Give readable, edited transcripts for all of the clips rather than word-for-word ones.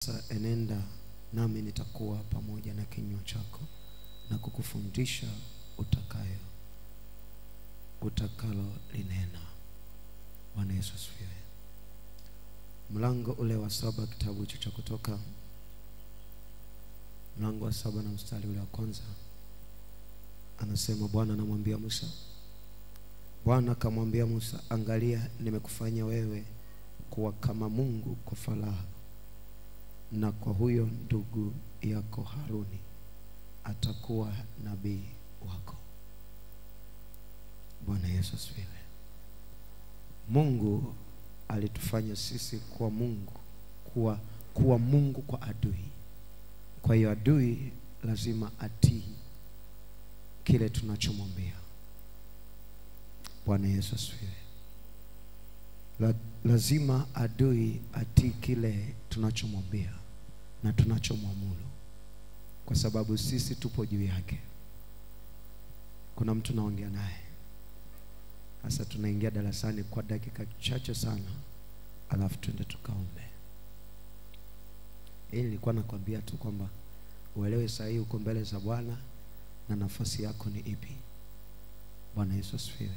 Sasa enenda nami nitakuwa pamoja na kinywa chako na kukufundisha utakalo linena. Bwana Yesu asifiwe. Mlango ule wa 7 kitabu cha Kutoka, mlango wa 7 na mstari ule wa kwanza, anasema Bwana anamwambia Musa, Bwana akamwambia Musa, angalia nimekufanya wewe kuwa kama Mungu kwa Farao, na kwa huyo ndugu yako Haruni atakuwa nabii wako. Bwana Yesu asifiwe. Mungu alitufanya sisi kuwa Mungu, kuwa Mungu kwa adui. Kwa hiyo adui lazima atii kile tunachomwambia. Bwana Yesu asifiwe. Lazima adui atii kile tunachomwambia na tunachomwamuru, kwa sababu sisi tupo juu yake. Kuna mtu naongea naye sasa, tunaingia darasani kwa dakika chache sana, alafu twende tukaombe. Nilikuwa nakwambia tu kwamba uelewe sahihi uko mbele za Bwana na nafasi yako ni ipi. Bwana Yesu asifiwe.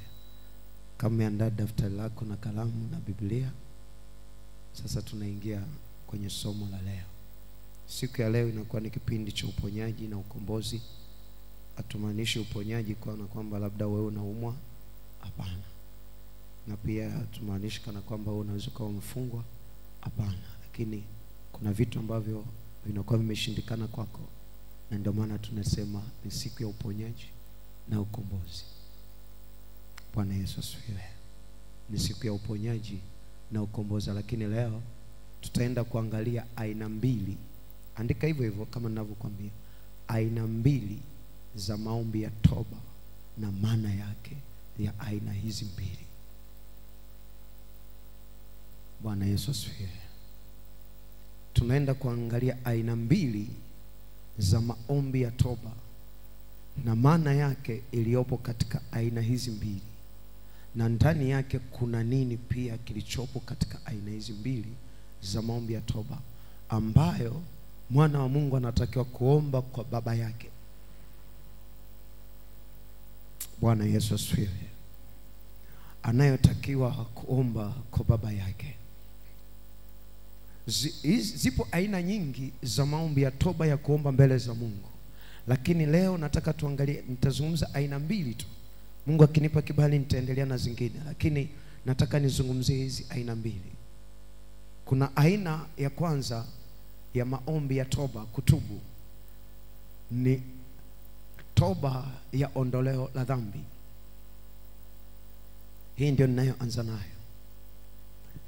Kama umeandaa daftari lako na kalamu na Biblia, sasa tunaingia kwenye somo la leo. Siku ya leo inakuwa ni kipindi cha uponyaji na ukombozi. Hatumaanishi uponyaji kwa kwamba labda wewe unaumwa, hapana. Na pia hatumaanishi kana kwamba wewe unaweza kuwa mfungwa, hapana. Lakini kuna vitu ambavyo vinakuwa vimeshindikana kwako, na ndio maana tunasema ni siku ya uponyaji na ukombozi. Bwana Yesu asifiwe. Ni siku ya uponyaji na ukombozi, lakini leo tutaenda kuangalia aina mbili. Andika hivyo hivyo kama ninavyokuambia. Aina mbili za maombi ya toba na maana yake ya aina hizi mbili. Bwana Yesu asifiwe. Tunaenda kuangalia aina mbili za maombi ya toba na maana yake iliyopo katika aina hizi mbili, na ndani yake kuna nini pia kilichopo katika aina hizi mbili za maombi ya toba, ambayo mwana wa Mungu anatakiwa kuomba kwa baba yake. Bwana Yesu asifiwe. Anayotakiwa kuomba kwa baba yake. Zipo aina nyingi za maombi ya toba ya kuomba mbele za Mungu, lakini leo nataka tuangalie, nitazungumza aina mbili tu. Mungu akinipa kibali nitaendelea na zingine, lakini nataka nizungumzie hizi aina mbili. Kuna aina ya kwanza ya maombi ya toba, kutubu, ni toba ya ondoleo la dhambi. Hii ndio ninayoanza nayo.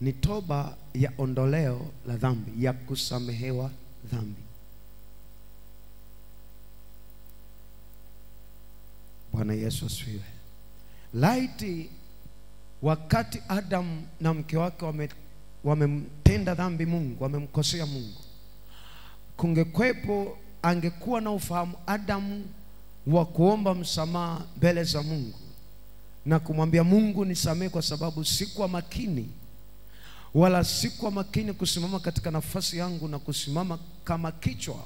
Ni toba ya ondoleo la dhambi, ya kusamehewa dhambi. Bwana Yesu asifiwe. Laiti wakati Adam na mke wake wamemtenda dhambi Mungu, wamemkosea Mungu, kungekwepo, angekuwa na ufahamu Adam wa kuomba msamaha mbele za Mungu na kumwambia Mungu, nisamehe kwa sababu sikuwa makini, wala sikuwa makini kusimama katika nafasi yangu na kusimama kama kichwa.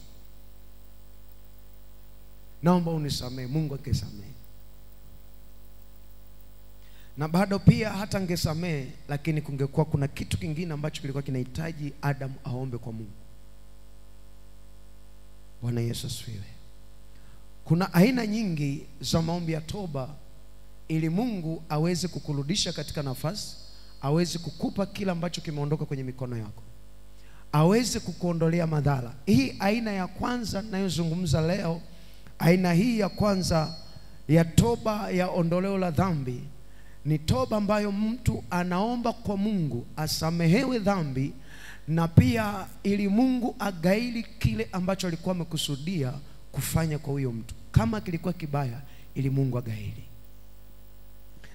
Naomba unisamehe. Mungu angesamehe. Na bado pia hata angesamehe, lakini kungekuwa kuna kitu kingine ambacho kilikuwa kinahitaji Adam aombe kwa Mungu. Bwana Yesu asifiwe. Kuna aina nyingi za maombi ya toba ili Mungu aweze kukurudisha katika nafasi, aweze kukupa kila ambacho kimeondoka kwenye mikono yako, aweze kukuondolea madhara. Hii aina ya kwanza ninayozungumza leo, aina hii ya kwanza ya toba ya ondoleo la dhambi, ni toba ambayo mtu anaomba kwa Mungu asamehewe dhambi, na pia ili Mungu agaili kile ambacho alikuwa amekusudia kufanya kwa huyo mtu. Kama kilikuwa kibaya, ili Mungu agaili.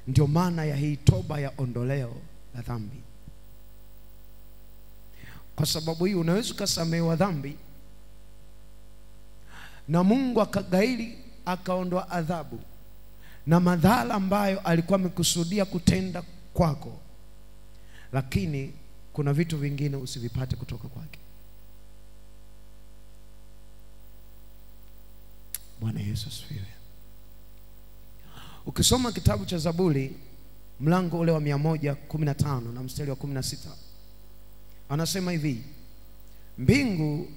Ndio maana ya hii toba ya ondoleo la dhambi. Kwa sababu hii unaweza kusamehewa dhambi na Mungu akagaili, akaondoa adhabu na madhara ambayo alikuwa amekusudia kutenda kwako, lakini kuna vitu vingine usivipate kutoka kwake. Bwana Yesu asifiwe. Ukisoma kitabu cha Zaburi mlango ule wa 115 na mstari wa 16, anasema hivi: mbingu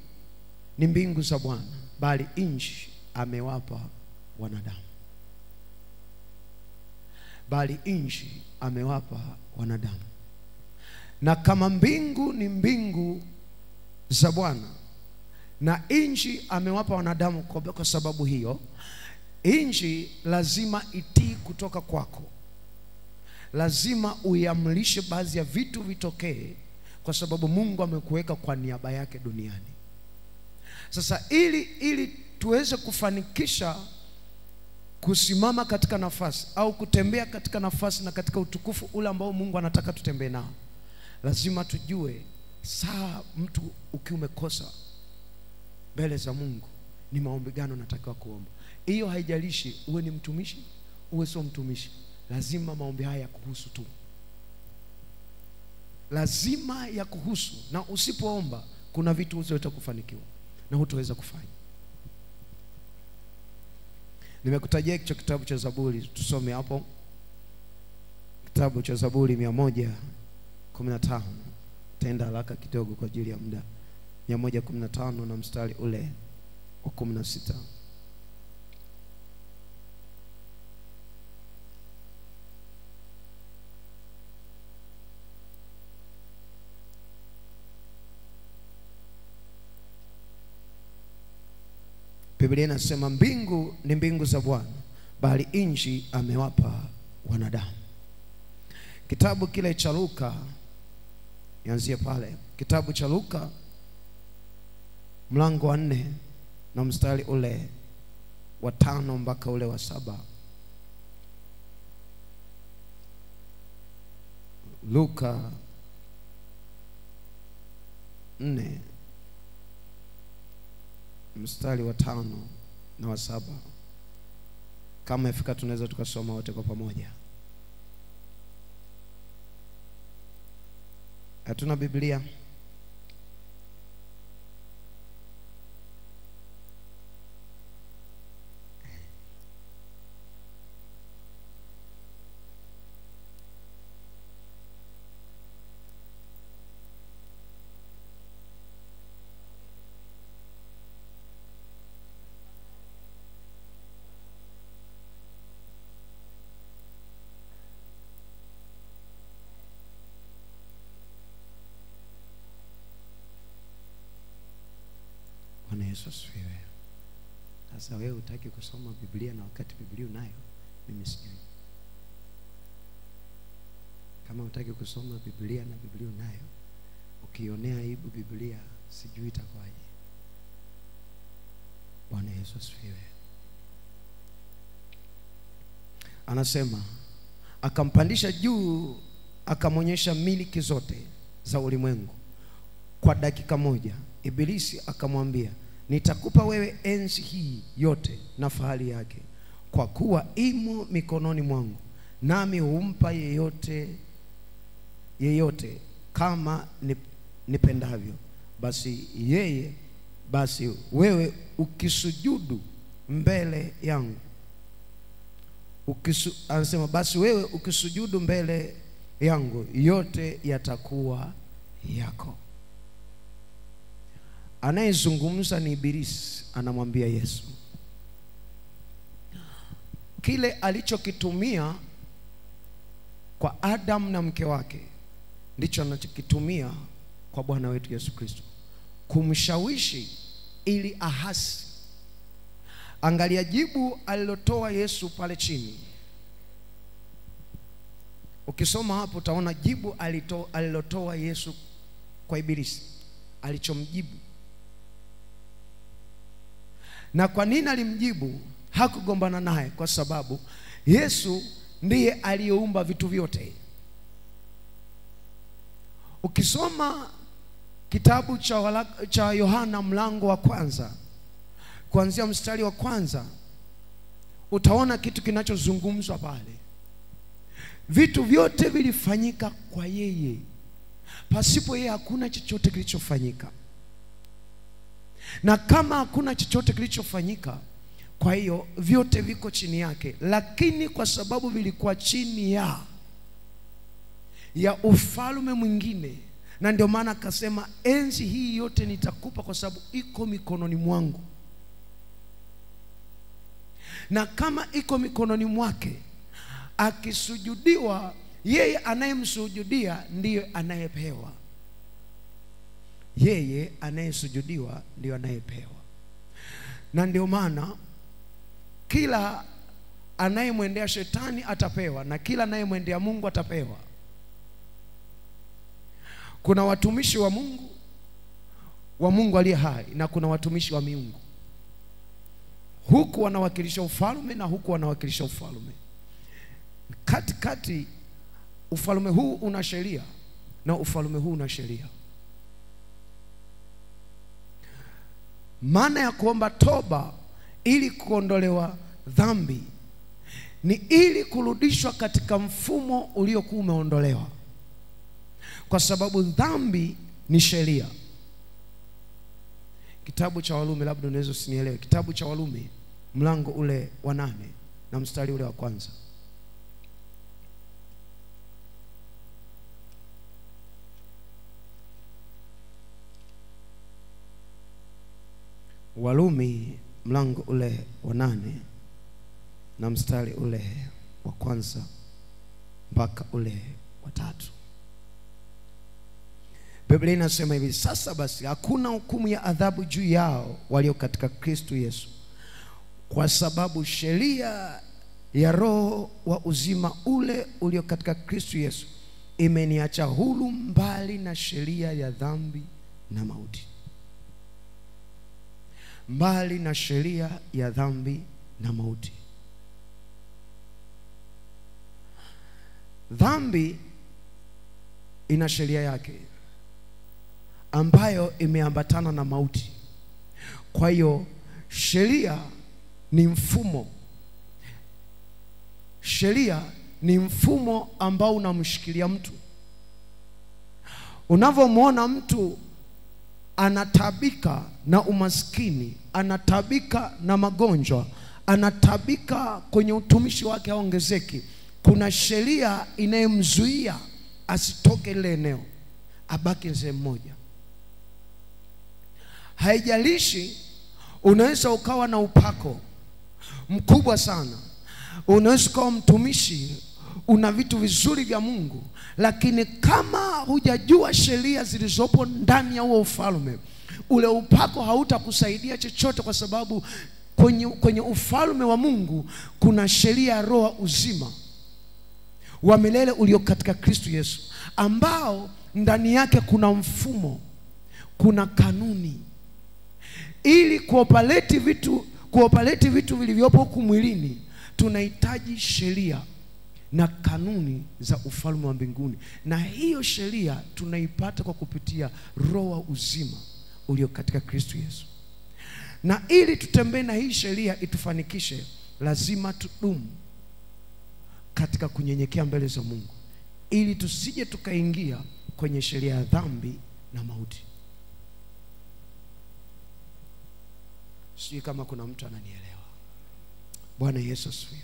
ni mbingu za Bwana, bali nchi amewapa wanadamu. Bali nchi amewapa wanadamu. Na kama mbingu ni mbingu za Bwana na nchi amewapa wanadamu, kwa sababu hiyo nchi lazima itii kutoka kwako. Lazima uiamrishe baadhi ya vitu vitokee, kwa sababu Mungu amekuweka kwa niaba yake duniani. Sasa ili tuweze kufanikisha kusimama katika nafasi au kutembea katika nafasi na katika utukufu ule ambao Mungu anataka tutembee nao, lazima tujue saa mtu ukiwa umekosa mbele za Mungu ni maombi gani unatakiwa kuomba. Hiyo haijalishi uwe ni mtumishi uwe sio mtumishi, lazima maombi haya yakuhusu tu. Lazima yakuhusu, na usipoomba kuna vitu usitaweza kufanikiwa na hutaweza kufanya. Nimekutajia hicho kitabu cha Zaburi, tusome hapo. Kitabu cha Zaburi 115. Tenda haraka kidogo kwa ajili ya muda. 115 na mstari ule wa 16. Biblia inasema mbingu ni mbingu za Bwana, bali nchi amewapa wanadamu. Kitabu kile cha Luka, nianzie pale. Kitabu cha Luka mlango wa 4 na mstari ule wa 5 mpaka ule wa 7. Luka 4 mstari wa 5 na wa 7. Kama ifika tunaweza tukasoma wote kwa pamoja. Hatuna Biblia? Bwana Yesu asifiwe. Sasa wewe hutaki kusoma Biblia na wakati Biblia unayo, mimi sijui. Kama hutaki kusoma Biblia na Biblia unayo, ukionea aibu Biblia, sijui itakuwaje. Bwana Yesu asifiwe. Anasema akampandisha juu, akamonyesha miliki zote za ulimwengu kwa dakika moja. Ibilisi akamwambia, nitakupa wewe enzi hii yote na fahari yake, kwa kuwa imo mikononi mwangu, nami humpa yeyote kama nipendavyo. Basi wewe ukisujudu mbele yangu, anasema basi wewe ukisujudu mbele yangu, yote yatakuwa yako. Anayezungumza ni Ibilisi, anamwambia Yesu kile alichokitumia kwa Adam na mke wake ndicho anachokitumia kwa Bwana wetu Yesu Kristo, kumshawishi ili ahasi. Angalia jibu alilotoa Yesu pale chini. Ukisoma hapo utaona jibu alilotoa Yesu kwa Ibilisi, alichomjibu. Na kwa nini alimjibu? Hakugombana naye, kwa sababu Yesu ndiye aliyeumba vitu vyote. Ukisoma kitabu cha Yohana mlango wa 1 kuanzia mstari wa 1, utaona kitu kinachozungumzwa pale. Vitu vyote vilifanyika kwa yeye, pasipo yeye hakuna chochote kilichofanyika. Na kama hakuna chochote kilichofanyika, Kwa hiyo vyote viko chini yake, lakini kwa sababu vilikuwa chini ya ufalme mwingine, na ndio maana akasema enzi hii yote nitakupa kwa sababu iko mikononi mwangu. Na kama iko mikononi mwake, akisujudiwa, yeye anayemsujudia ndiye anayepewa. Yeye anayesujudiwa ndiye anayepewa. Na ndio maana kila anayemwendea shetani atapewa, na kila anayemwendea Mungu atapewa. Kuna watumishi wa Mungu aliye hai, na kuna watumishi wa miungu. Huku wanawakilisha ufalme na huku wanawakilisha ufalme. Katikati ufalme huu una sheria na ufalme huu una sheria. Maana ya kuomba toba ili kuondolewa dhambi ni ili kurudishwa katika mfumo uliokuwa umeondolewa, kwa sababu dhambi ni sheria. Kitabu cha Warumi, labda unaweza usinielewe, kitabu cha Warumi mlango ule wa 8 na mstari ule wa kwanza. Warumi mlango ule wa 8 na mstari ule wa kwanza mpaka ule wa 3. Biblia inasema hivi: sasa basi hakuna hukumu ya adhabu juu yao walio katika Kristo Yesu, kwa sababu sheria ya roho wa uzima ule ulio katika Kristo Yesu imeniacha huru mbali na sheria ya dhambi na mauti. Mbali na sheria ya dhambi na mauti. Dhambi ina sheria yake ambayo imeambatana na mauti. Kwa hiyo sheria ni mfumo. Sheria ni mfumo ambao unamshikilia mtu. Unavyomuona mtu anatabika na umaskini, anatabika na magonjwa, anatabika kwenye utumishi wake haongezeki, kuna sheria inayemzuia asitoke ile eneo, abaki sehemu moja. Haijalishi unaweza ukawa na upako mkubwa sana, unaweza kuwa mtumishi, una vitu vizuri vya Mungu, lakini kama hujajua sheria zilizopo ndani ya huo ufalme, ule upako hautakusaidia chochote, kwa sababu kwenye ufalme wa Mungu kuna sheria ya roho uzima wa milele ulio katika Kristo Yesu, ambao ndani yake kuna mfumo, kuna kanuni. Ili kuopaleti vitu vilivyopo huku mwilini, tunahitaji sheria na kanuni za ufalme wa mbinguni, na hiyo sheria tunaipata kwa kupitia roho wa uzima ulio katika Kristo Yesu. Na ili tutembee na hii sheria itufanikishe, lazima tudumu katika kunyenyekea mbele za Mungu, ili tusije tukaingia kwenye sheria ya dhambi na mauti. Sijui kama kuna mtu ananielewa. Bwana Yesu asifiwe.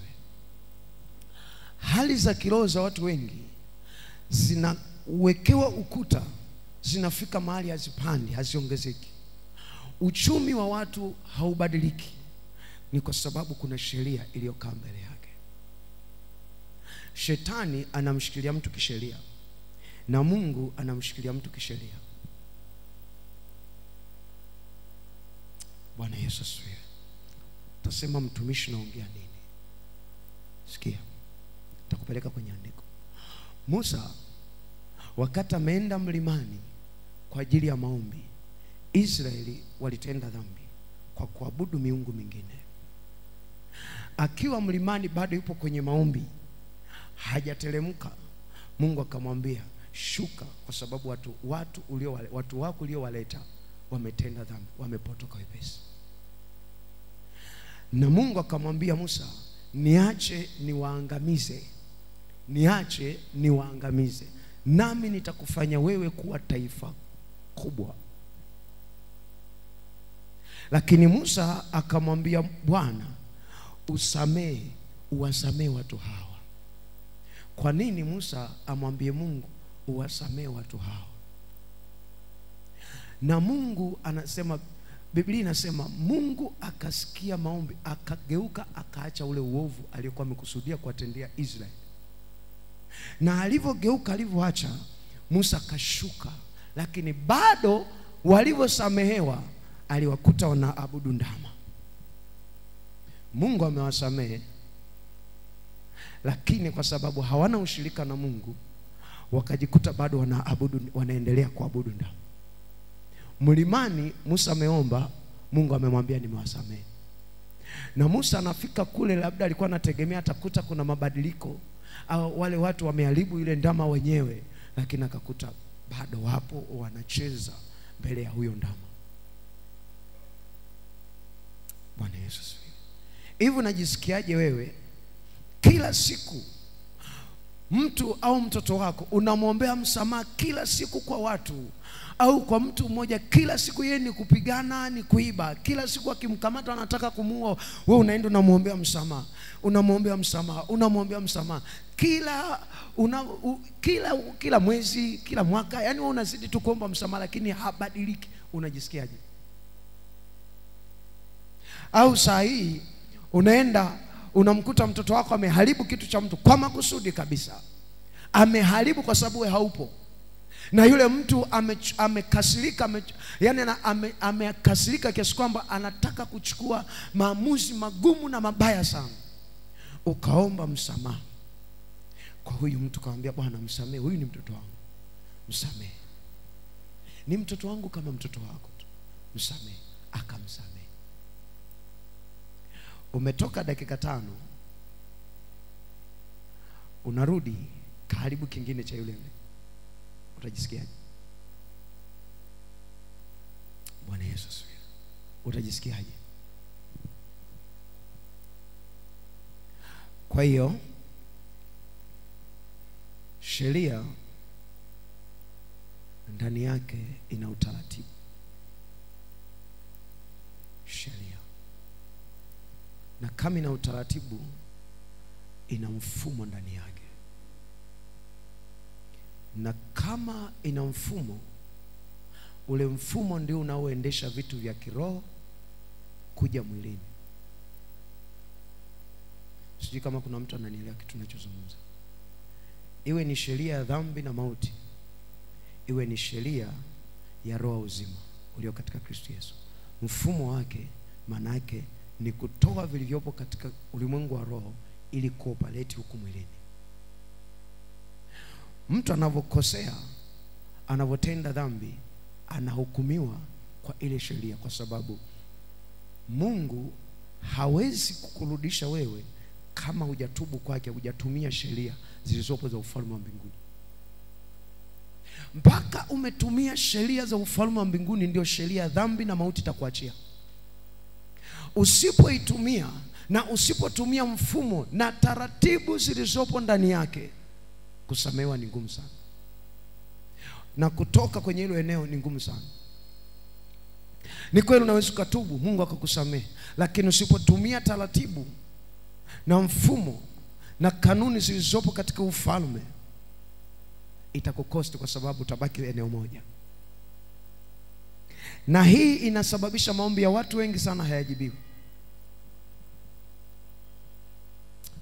Hali za kiroho za watu wengi zinawekewa ukuta, zinafika mahali hazipandi, haziongezeki. Uchumi wa watu haubadiliki, ni kwa sababu kuna sheria iliyokaa mbele yake. Shetani anamshikilia mtu kisheria na Mungu anamshikilia mtu kisheria. Bwana Yesu asifiwe. Utasema mtumishi naongea nini? Sikia, nitakupeleka kwenye andiko. Musa wakati ameenda mlimani kwa ajili ya maombi, Israeli walitenda dhambi kwa kuabudu miungu mingine. Akiwa mlimani bado yupo kwenye maombi, hajateremka, Mungu akamwambia shuka, kwa sababu watu wako uliowaleta wametenda dhambi, wamepotoka wepesi. Na Mungu akamwambia Musa, niache niwaangamize, nami nitakufanya wewe kuwa taifa kubwa. Lakini Musa akamwambia Bwana, uwasamee watu hawa. Kwa nini Musa amwambie Mungu uwasamee watu hawa? Na Mungu anasema, Biblia inasema Mungu akasikia maombi, akageuka, akaacha ule uovu aliyokuwa amekusudia kuwatendea Israeli. Na alivyogeuka, alivyoacha, Musa akashuka, lakini bado walivyosamehewa aliwakuta wanaabudu ndama. Mungu amewasamehe, lakini kwa sababu hawana ushirika na Mungu, wakajikuta bado wanaendelea kuabudu ndama. Mlimani Musa ameomba, Mungu amemwambia nimewasamehe. Na Musa anafika kule, labda alikuwa anategemea atakuta kuna mabadiliko au wale watu wameharibu ile ndama wenyewe, lakini akakuta bado wapo wanacheza mbele ya huyo ndama. Bwana Yesu asifiwe. Hivi unajisikiaje wewe kila siku mtu au mtoto wako unamwombea msamaha kila siku kwa watu, au kwa mtu mmoja kila siku yeye ni kupigana, ni kuiba, kila siku akimkamata anataka kumuua, wewe unaenda unamwombea msamaha, unamwombea msamaha, unamwombea msamaha kila mwezi, kila mwaka, yani wewe unazidi tu kuomba msamaha lakini habadiliki. Unajisikiaje? Au saa hii unaenda unamkuta mtoto wako ameharibu kitu cha mtu kwa makusudi kabisa, ameharibu kwa sababu wewe haupo, na yule mtu amekasirika, amekasirika kiasi kwamba anataka kuchukua maamuzi magumu na mabaya sana. Ukaomba msamaha kwa huyu mtu, kaambia Bwana msamehe, huyu ni mtoto wangu, msamehe, ni mtoto wangu kama mtoto wako tu, msamehe. Akamsamehe. Umetoka dakika 5, unarudi karibu kingine cha yule. Utajisikiaje? Bwana Yesu asifiwe. Utajisikiaje? Kwa hiyo sheria ndani yake ina utaratibu. Sheria, na kama ina utaratibu, ina mfumo ndani yake. Na kama ina mfumo, ule mfumo ndio unaoendesha vitu vya kiroho kuja mwilini. Sijui kama kuna mtu ananielewa kitu ninachozungumza. Iwe ni sheria ya dhambi na mauti, iwe ni sheria ya roho uzima ulio katika Kristo Yesu, mfumo wake maana yake ni kutoa vilivyopo katika ulimwengu wa roho ili kuopaleti huku mwilini. Mtu anavokosea, anavotenda dhambi, anahukumiwa kwa ile sheria, kwa sababu Mungu hawezi kukurudisha wewe kama hujatubu kwake, hujatumia sheria zilizopo za ufalme wa mbinguni. Mpaka umetumia sheria za ufalme wa mbinguni, ndio sheria ya dhambi na mauti itakuachia. Usipoitumia na usipotumia mfumo na taratibu zilizopo ndani yake, kusamehewa ni ngumu sana, na kutoka kwenye hilo eneo ni ngumu sana. Ni kweli unaweza kutubu, Mungu akakusamehe, lakini usipotumia taratibu na mfumo na kanuni zilizopo katika ufalme, itakukosti, kwa sababu utabaki eneo moja. Na hii inasababisha maombi ya watu wengi sana hayajibiwi.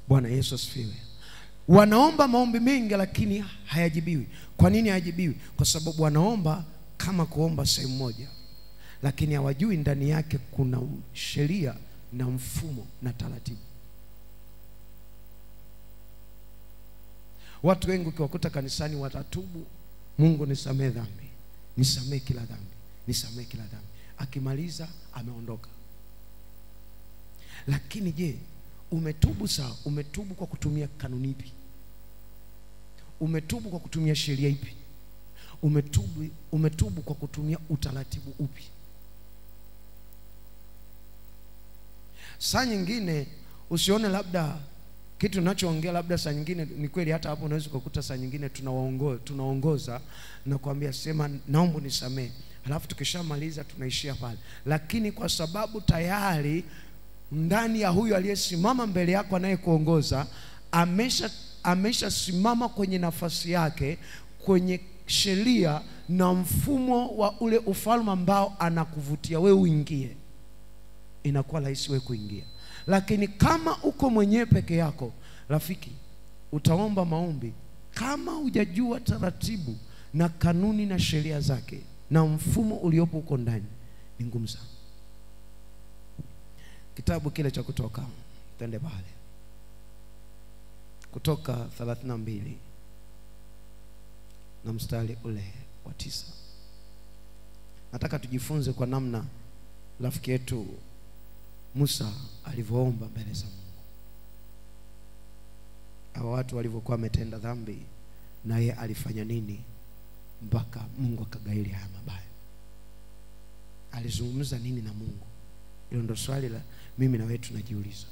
Bwana Yesu asifiwe. Wanaomba maombi mengi lakini hayajibiwi. Kwa nini hayajibiwi? Kwa sababu wanaomba kama kuomba sehemu moja, lakini hawajui ndani yake kuna sheria na mfumo na taratibu. Watu wengi ukiwakuta kanisani watatubu, Mungu nisamehe dhambi, nisamehe kila dhambi, nisamehe kila dhambi, akimaliza ameondoka. Lakini je, umetubu sawa? Umetubu kwa kutumia kanuni ipi? Umetubu kwa kutumia sheria ipi? Umetubu kwa kutumia utaratibu upi? Saa nyingine usione labda kitu ninachoongea labda saa nyingine ni kweli, hata hapo unaweza kukuta saa nyingine tunaongoza na kuambia sema naomba nisamehe, halafu tukishamaliza tunaishia pale. Lakini kwa sababu tayari ndani ya huyu aliyesimama mbele yako anayekuongoza, ameshasimama kwenye nafasi yake, kwenye sheria na mfumo wa ule ufalme ambao anakuvutia wewe uingie, inakuwa rahisi wewe kuingia. Lakini kama uko mwenyewe peke yako, rafiki, utaomba maombi kama hujajua taratibu na kanuni na sheria zake na mfumo uliopo uko ndani, ni ngumu sana. Kitabu kile cha Kutoka, twende pale, Kutoka 32 na mstari ule wa 9. Nataka tujifunze kwa namna rafiki yetu Musa alivyoomba mbele za Mungu. Hao watu walivyokuwa wametenda dhambi, na yeye alifanya nini mpaka Mungu akagaili haya mabaya? Alizungumza nini na Mungu? Hilo ndo swali la mimi na wewe tunajiuliza.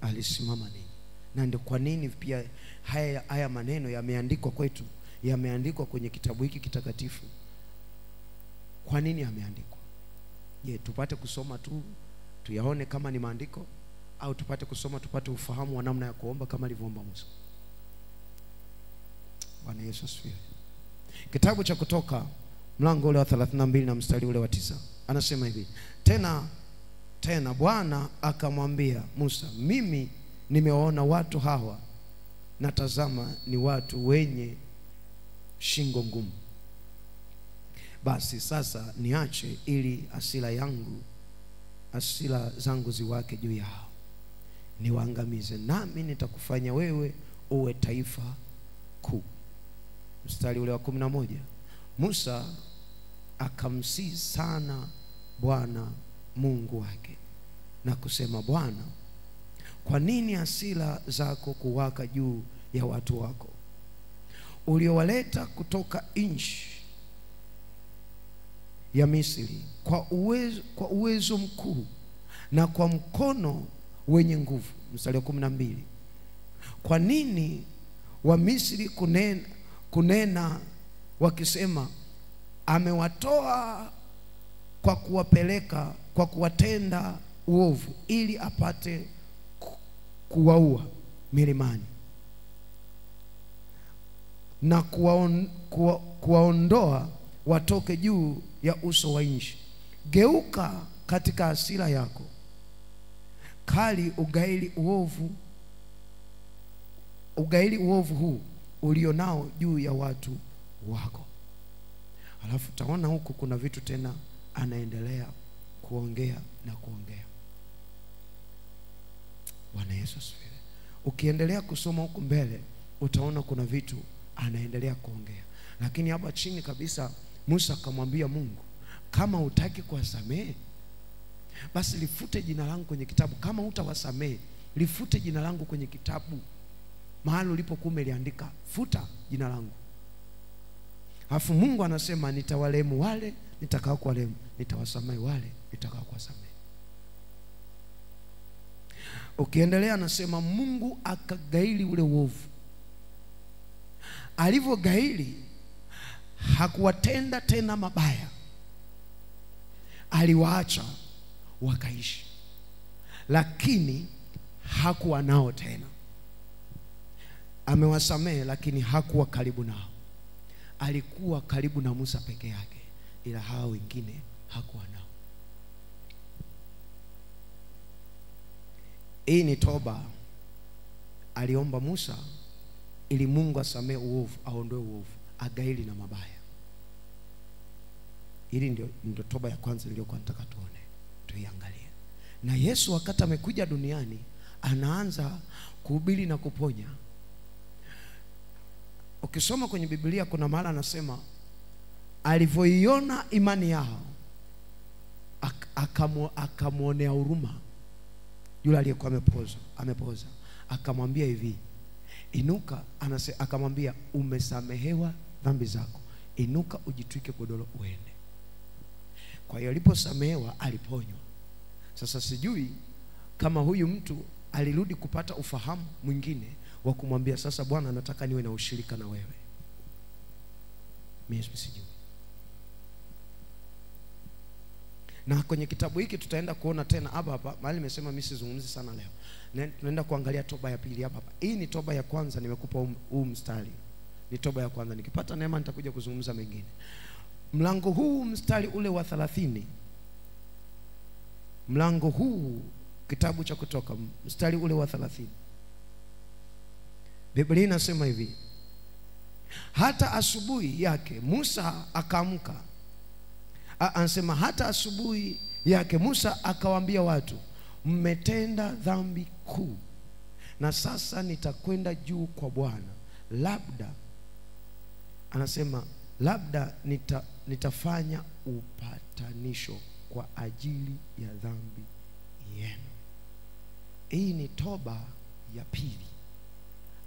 Alisimama nini? Na ndio kwa nini pia haya maneno yameandikwa kwetu, yameandikwa kwenye kitabu hiki kitakatifu. Kwa nini yameandikwa? Je, tupate kusoma tu tuyaone kama ni maandiko, au tupate kusoma tupate ufahamu wa namna ya kuomba kama alivyoomba Musa? Bwana Yesu asifiwe. Kitabu cha Kutoka mlango ule wa 32 na mstari ule wa 9, anasema hivi: Tena Bwana akamwambia Musa, mimi nimewaona watu hawa, na tazama ni watu wenye shingo ngumu. Basi sasa niache ili hasira zangu ziwake juu yao, niwaangamize, nami nitakufanya wewe uwe taifa kuu. Mstari ule wa 11, Musa akamsihi sana Bwana Mungu wake na kusema, Bwana, kwa nini hasira zako kuwaka juu ya watu wako uliowaleta kutoka nchi ya Misri kwa uwezo mkuu na kwa mkono wenye nguvu? Mstari wa 12, kwa nini wa Misri kunena wakisema, amewatoa kwa kuwatenda uovu, ili apate kuwaua milimani na kuwaondoa watoke juu ya uso wa nchi. Geuka katika hasira yako kali, ugaili uovu huu ulionao juu ya watu wako. Alafu taona huku kuna vitu tena anaendelea kuongea na kuongea. Bwana Yesu asifiwe. Ukiendelea kusoma huku mbele utaona kuna vitu anaendelea kuongea. Lakini hapa chini kabisa Musa akamwambia Mungu, kama hutaki kuwasamehe, basi lifute jina langu kwenye kitabu. Kama hutawasamehe, lifute jina langu kwenye kitabu. Mahali ulipokuwa umeliandika, futa jina langu. Alafu Mungu anasema, nitawalemu wale nitakao kuwalemu, nitawasamehe wale nitakao kuwasamehe. Ukiendelea anasema Mungu akagaili ule uovu. Alivyogaili, hakuwatenda tena mabaya, aliwaacha wakaishi, lakini hakuwa nao tena. Amewasamehe lakini hakuwa karibu nao. Alikuwa karibu na Musa peke yake, ila hao wengine hakuwa nao. Hii ni toba aliomba Musa ili Mungu asamehe uovu, aondoe uovu, agaili na mabaya. Hili ndio toba ya kwanza niliyokuwa nataka tuiangalie. Na Yesu wakati amekuja duniani anaanza kuhubiri na kuponya. Ukisoma kwenye Biblia kuna mahali anasema alivyoiona imani yao akamuonea huruma yule aliyekuwa amepoza. Akamwambia hivi, inuka, akamwambia, umesamehewa dhambi zako, inuka ujitwike godoro uende. Kwa hiyo aliposamehewa aliponywa. Sasa sijui kama huyu mtu alirudi kupata ufahamu mwingine wa kumwambia, sasa Bwana nataka niwe na ushirika na wewe. Mimi sijui. Na kwenye kitabu hiki tutaenda kuona tena hapa mahali nimesema mimi sizungumzi sana leo. Tunaenda kuangalia toba ya pili hapa. Hii ni toba ya kwanza, nimekupa huu mstari. Ni toba ya kwanza. Nikipata neema nitakuja kuzungumza mengine. Mlango huu mstari ule wa 30. Mlango huu kitabu cha Kutoka mstari ule wa 30. Biblia inasema hivi: hata asubuhi yake Musa akaamka. Anasema hata asubuhi yake Musa akawaambia watu, mmetenda dhambi kuu, na sasa nitakwenda juu kwa Bwana, labda nitafanya upatanisho kwa ajili ya dhambi yenu. Hii ni toba ya pili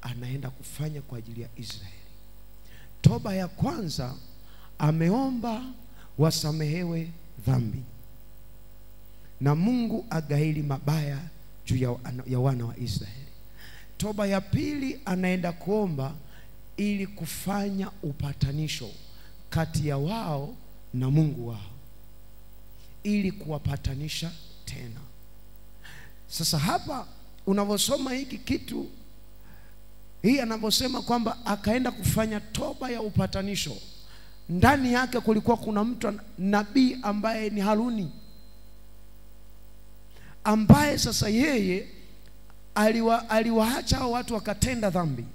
anaenda kufanya kwa ajili ya Israeli. Toba ya kwanza ameomba wasamehewe dhambi na Mungu agaili mabaya juu ya wana wa Israeli. Toba ya pili anaenda kuomba ili kufanya upatanisho kati ya wao na Mungu wao, ili kuwapatanisha tena. Sasa hapa unavyosoma hiki kitu, hii anavyosema kwamba akaenda kufanya toba ya upatanisho, ndani yake kulikuwa kuna mtu nabii ambaye ni Haruni, ambaye sasa yeye aliwaacha watu wakatenda dhambi.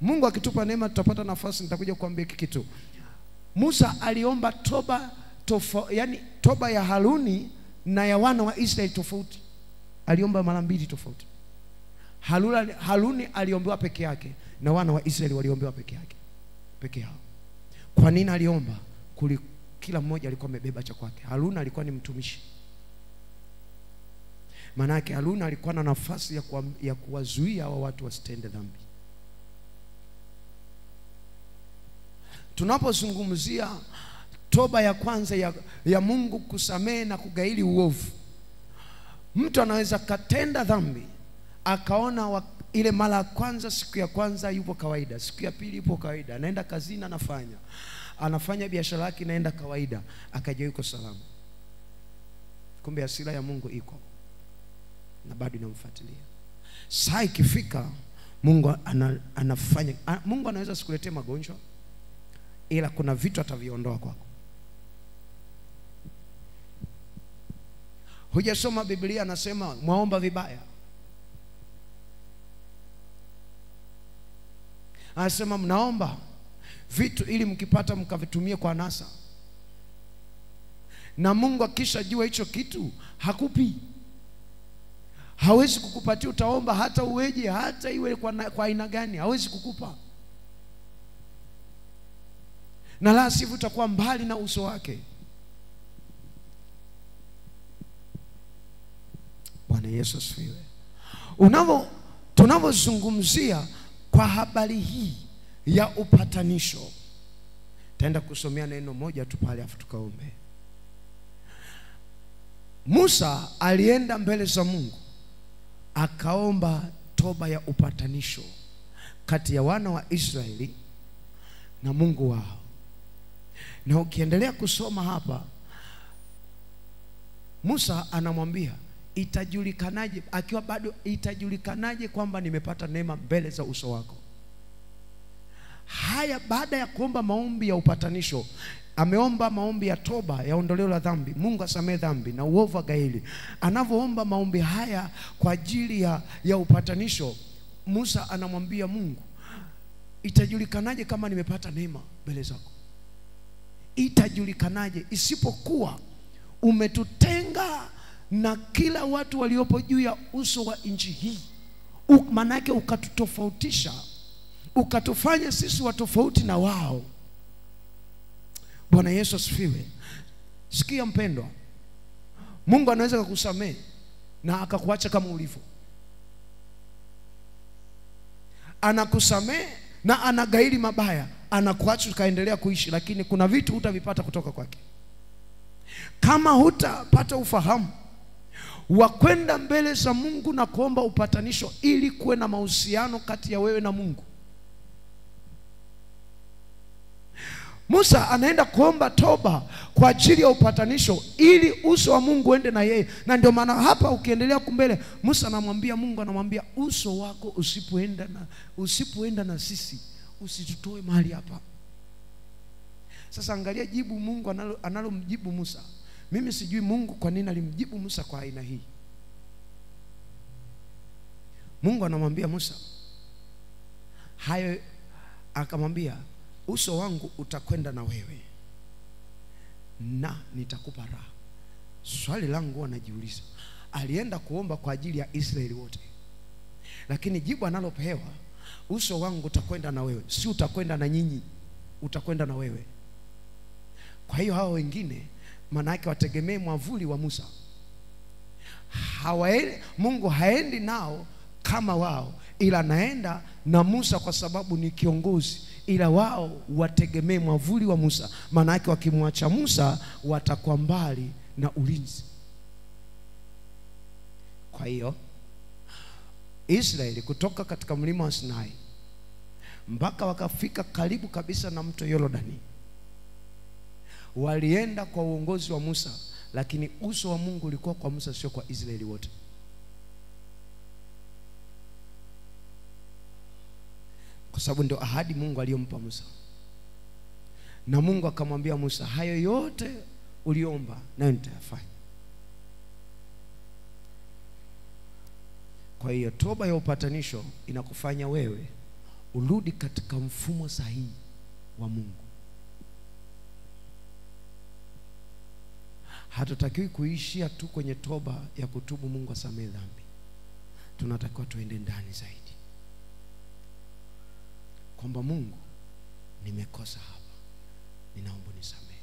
Mungu akitupa neema tutapata nafasi nitakuja kuambia hiki kitu. Musa aliomba toba yani toba ya Haruni na ya wana wa Israeli tofauti. Aliomba mara mbili tofauti. Haruni aliombewa peke yake na wana wa Israeli waliombewa peke yao. Kwa nini aliomba? Kila mmoja alikuwa amebeba cha kwake. Haruni alikuwa ni mtumishi. Maana yake Haruni alikuwa na nafasi ya kuwazuia hao watu wasitende dhambi. Tunapozungumzia toba ya kwanza ya Mungu kusamehe na kugaili uovu, mtu anaweza katenda dhambi akaona ile mara ya kwanza, siku ya kwanza yupo kawaida, siku ya pili yupo kawaida, anaenda kazini anafanya biashara yake inaenda kawaida, akaja yuko salama. Kumbe hasira ya Mungu iko na bado inamfuatilia. Saa ikifika Mungu anafanya, Mungu anaweza sikuletee magonjwa, ila kuna vitu ataviondoa kwako. Hujasoma Biblia anasema mwaomba vibaya. Anasema mnaomba vitu ili mkipata mkavitumie kwa anasa. Na Mungu akishajua hicho kitu hakupi. Hawezi kukupatia, utaomba hata uweje, hata iwe kwa aina gani, hawezi kukupa. Na la sivyo utakuwa mbali na uso wake. Bwana Yesu asifiwe. Tunavozungumzia kwa habari hii ya upatanisho, taenda kusomea neno moja tu pale afu tukaombe. Musa alienda mbele za Mungu akaomba toba ya upatanisho kati ya wana wa Israeli na Mungu wao. Na ukiendelea kusoma hapa, Musa anamwambia itajulikanaje, akiwa bado itajulikanaje kwamba nimepata neema mbele za uso wako. Haya, baada ya kuomba maombi ya upatanisho, ameomba maombi ya toba ya ondoleo la dhambi, Mungu asamehe dhambi na uovu agaili. Anavyoomba maombi haya kwa ajili ya upatanisho, Musa anamwambia Mungu, itajulikanaje kama nimepata neema mbele zako? Itajulikanaje isipokuwa umetutenga na kila watu waliopo juu ya uso wa nchi hii? Manake ukatutofautisha, ukatufanya sisi watofauti na wao. Bwana Yesu asifiwe. Sikia mpendwa, Mungu anaweza kukusamehe na akakuacha kama ulivyo. Anakusamehe na anagairi mabaya, anakuacha ukaendelea kuishi, lakini kuna vitu hutavipata kutoka kwake. Kama hutapata ufahamu wa kwenda mbele za Mungu na kuomba upatanisho ili kuwe na mahusiano kati ya wewe na Mungu, Musa anaenda kuomba toba kwa ajili ya upatanisho ili uso wa Mungu uende na yeye. Na ndio maana hapa ukiendelea kumbele, Musa anamwambia Mungu, anamwambia uso wako usipoenda na sisi, usitutoe mahali hapa. Sasa angalia jibu Mungu analomjibu Musa. Mimi sijui Mungu kwa nini alimjibu Musa kwa aina hii. Mungu anamwambia Musa hayo, akamwambia uso wangu utakwenda na wewe na nitakupa raha. Swali langu wanajiuliza, alienda kuomba kwa ajili ya Israeli wote, lakini jibu analopewa uso wangu utakwenda na wewe, si utakwenda na nyinyi, utakwenda na wewe. Kwa hiyo hao wengine maana yake wategemee mwavuli wa Musa. Mungu haendi nao kama wao, ila naenda na Musa kwa sababu ni kiongozi, ila wao wategemee mwavuli wa Musa. Maana yake wakimwacha Musa watakuwa mbali na ulinzi. Kwa hiyo Israeli kutoka katika mlima wa Sinai mpaka wakafika karibu kabisa na mto Yordani, walienda kwa uongozi wa Musa, lakini uso wa Mungu ulikuwa kwa Musa, sio kwa Israeli wote. Kwa sababu ndio ahadi Mungu aliyompa Musa. Na Mungu akamwambia Musa, hayo yote uliomba nayo nitayafanya. Kwa hiyo toba ya upatanisho inakufanya wewe urudi katika mfumo sahihi wa Mungu. Hatutakiwi kuishia tu kwenye toba ya kutubu Mungu asamehe dhambi. Tunatakiwa tuende ndani zaidi, kwamba Mungu, nimekosa hapa, ninaomba nisamehe.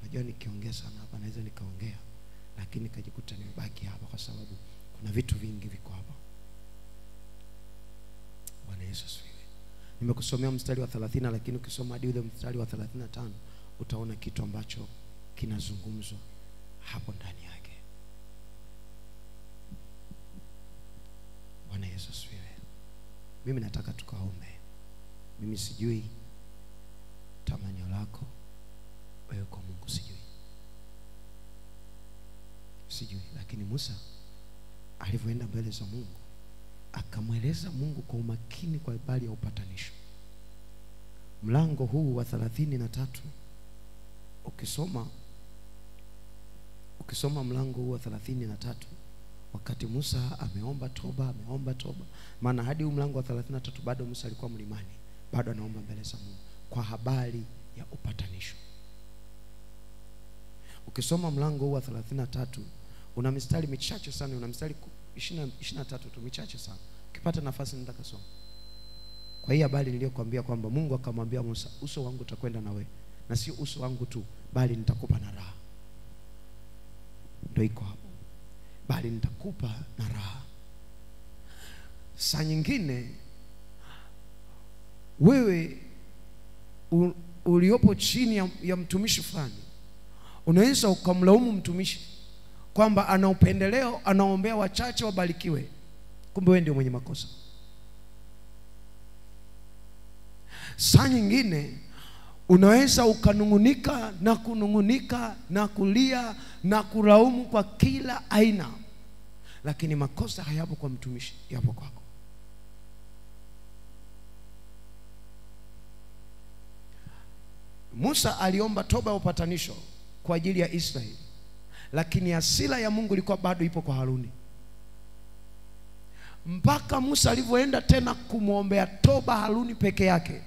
Najua nikiongea sana hapa naweza nikaongea, lakini nikajikuta nimebaki hapa kwa sababu kuna vitu vingi viko hapa. Bwana Yesu asifiwe. Nimekusomea mstari wa 30, lakini ukisoma hadi ule mstari wa 35 utaona kitu ambacho kinazungumzwa hapo ndani yake. Bwana Yesu asifiwe. Mimi nataka tukaombe. Mimi sijui tamanio lako wewe kwa Mungu, sijui, lakini Musa alivyoenda mbele za Mungu akamweleza Mungu kwa umakini kwa habari ya upatanisho. Mlango huu wa 33 ukisoma mlango huu wa 33, wakati Musa ameomba toba, maana hadi mlango wa 33 bado Musa alikuwa mlimani, bado anaomba mbele za Mungu kwa habari ya upatanisho. Ukisoma mlango huu wa 33 una mistari michache sana, una mistari 23 tu, michache sana. Ukipata nafasi nataka soma. Kwa hiyo habari niliyokuambia kwamba Mungu akamwambia Musa, uso wangu utakwenda na wewe, na sio uso wangu tu, bali nitakupa na raha. Ndio iko hapo, bali nitakupa na raha. Saa nyingine wewe uliopo chini ya mtumishi fulani, unaweza ukamlaumu mtumishi kwamba ana upendeleo, anaombea wachache wabarikiwe, kumbe wewe ndio mwenye makosa. Saa nyingine unaweza ukanungunika na kulia na kulaumu kwa kila aina, lakini makosa hayapo kwa mtumishi, yapo kwako. Musa aliomba toba ya upatanisho kwa ajili ya Israeli, lakini hasira ya Mungu ilikuwa bado ipo kwa Haruni. Mpaka Musa alivyoenda tena kumwombea toba Haruni peke yake.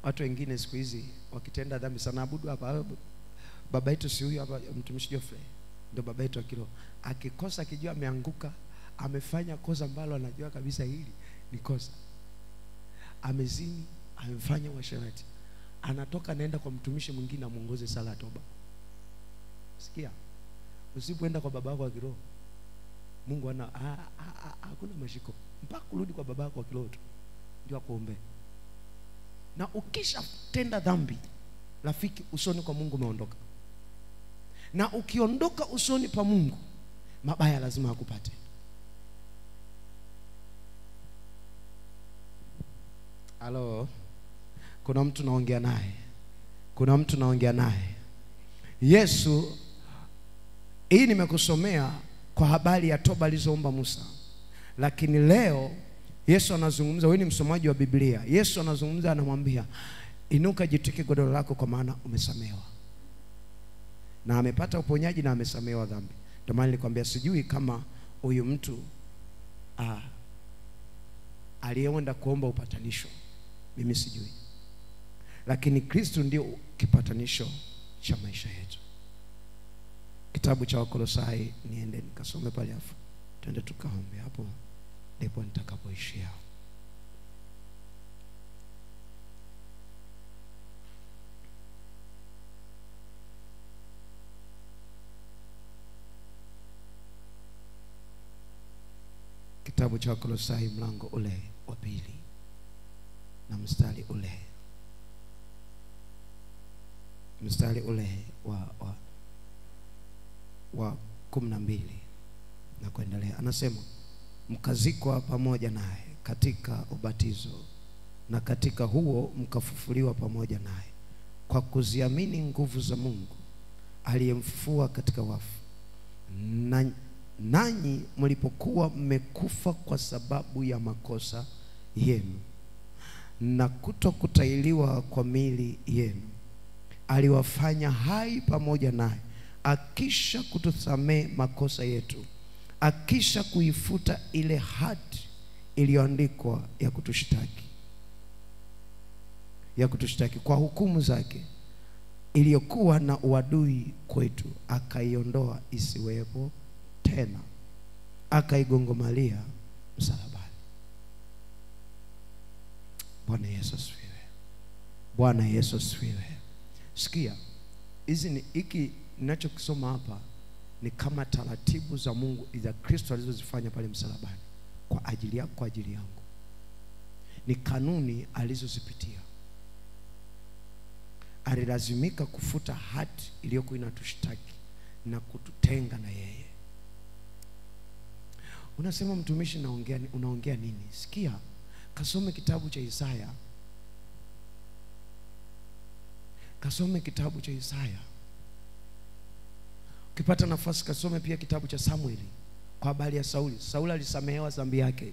Watu wengine siku hizi wakitenda dhambi sana, abudu hapa, baba yetu si huyu hapa, mtumishi Geoffrey ndio baba yetu akilo, akikosa akijua ameanguka, amefanya kosa ambalo anajua kabisa hili ni kosa, amezini, amefanya uasherati, anatoka naenda kwa mtumishi mwingine amuongoze sala toba. Sikia, usipoenda kwa baba yako wa kiroho, Mungu hakuna mashiko mpaka kurudi kwa baba yako wa kiroho tu ndio akuombe. Na ukisha tenda dhambi, rafiki, usoni kwa Mungu umeondoka. Na ukiondoka usoni pa Mungu, mabaya lazima akupate. Halo, kuna mtu naongea naye? Kuna mtu naongea naye? Yesu, hii nimekusomea kwa habari ya toba alizoomba Musa, lakini leo Yesu anazungumza. Wewe ni msomaji wa Biblia. Yesu anazungumza, anamwambia inuka, jitwike godoro lako, kwa maana umesamehewa. Na amepata uponyaji na amesamehewa dhambi. Ndio maana nilikwambia sijui kama huyu mtu aliyeenda kuomba upatanisho, mimi sijui, lakini Kristo ndio kipatanisho cha maisha yetu. Kitabu cha Wakolosai, niende nikasome pale, afu twende tukaombe. Hapo ndipo nitakapoishia. Kitabu cha Wakolosai mlango ule wa 2 na mstari ule wa 12 na kuendelea. Anasema mkazikwa pamoja naye katika ubatizo, na katika huo mkafufuliwa pamoja naye kwa kuziamini nguvu za Mungu aliyemfufua katika wafu. Nanyi mlipokuwa mmekufa kwa sababu ya makosa yenu na kutokutahiriwa kwa miili yenu, aliwafanya hai pamoja naye, akisha kutusamehe makosa yetu, akisha kuifuta ile hati iliyoandikwa ya kutushtaki kwa hukumu zake, iliyokuwa na uadui kwetu, akaiondoa isiwepo tena, akaigongomalia msalabani. Bwana Yesu asifiwe. Bwana Yesu asifiwe. Sikia, hiki ninachokisoma hapa ni kama taratibu za Mungu za Kristo alizozifanya pale msalabani kwa ajili yako, kwa ajili yangu. Ni kanuni alizozipitia. Alilazimika kufuta hati iliyokuwa inatushtaki na kututenga na yeye. Unasema mtumishi, unaongea nini? Sikia, kasome kitabu cha Isaya. Kasome kitabu cha Isaya. Ukipata nafasi kasome pia kitabu cha Samueli kwa habari ya Sauli. Sauli alisamehewa dhambi yake.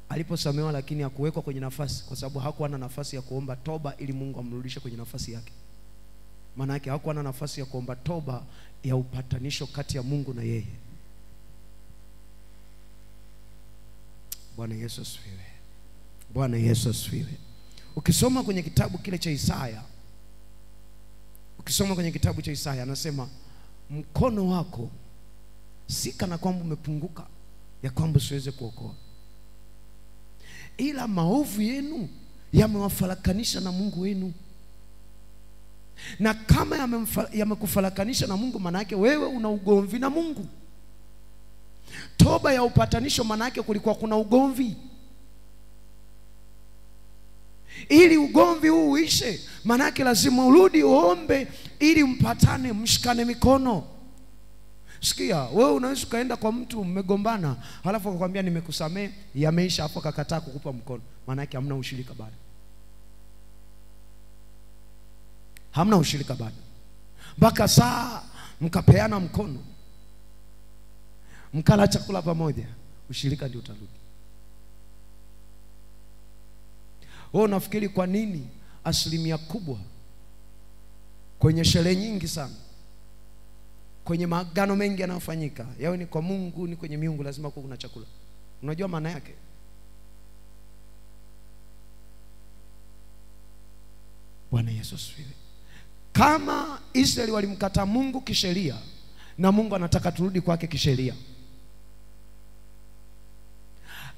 Aliposamehewa, lakini hakuwekwa kwenye nafasi, kwa sababu hakuwa na nafasi ya kuomba toba ili Mungu amrudishe kwenye nafasi yake. Maana yake hakuwa na nafasi ya kuomba toba ya upatanisho kati ya Mungu na yeye. Bwana Yesu asifiwe. Bwana Yesu asifiwe. Ukisoma kwenye kitabu kile cha Isaya, anasema mkono wako si kana kwamba umepunguka ya kwamba usiweze kuokoa, ila maovu yenu yamewafarakanisha na Mungu wenu. Na kama yamekufarakanisha na Mungu, maana yake wewe una ugomvi na Mungu. Toba ya upatanisho maana yake kulikuwa kuna ugomvi. Ili ugomvi huu uishe, maana yake lazima urudi uombe ili mpatane, mshikane mikono. Sikia, wewe unaweza kaenda kwa mtu mmegombana, halafu akakwambia nimekusamehe, yameisha, hapo akakataa kukupa mkono. Maana yake hamna ushirika bado. Hamna ushirika bado. Mpaka saa mkapeana mkono, mkala chakula pamoja, ushirika ndio utarudi. Wewe unafikiri kwa nini asilimia kubwa kwenye sherehe nyingi sana, kwenye maagano mengi yanayofanyika, yawe ni kwa Mungu, ni kwenye miungu, lazima kuwe kuna chakula? Unajua maana yake? Bwana Yesu asifiwe. Kama Israeli walimkataa Mungu kisheria, na Mungu anataka turudi kwake kisheria.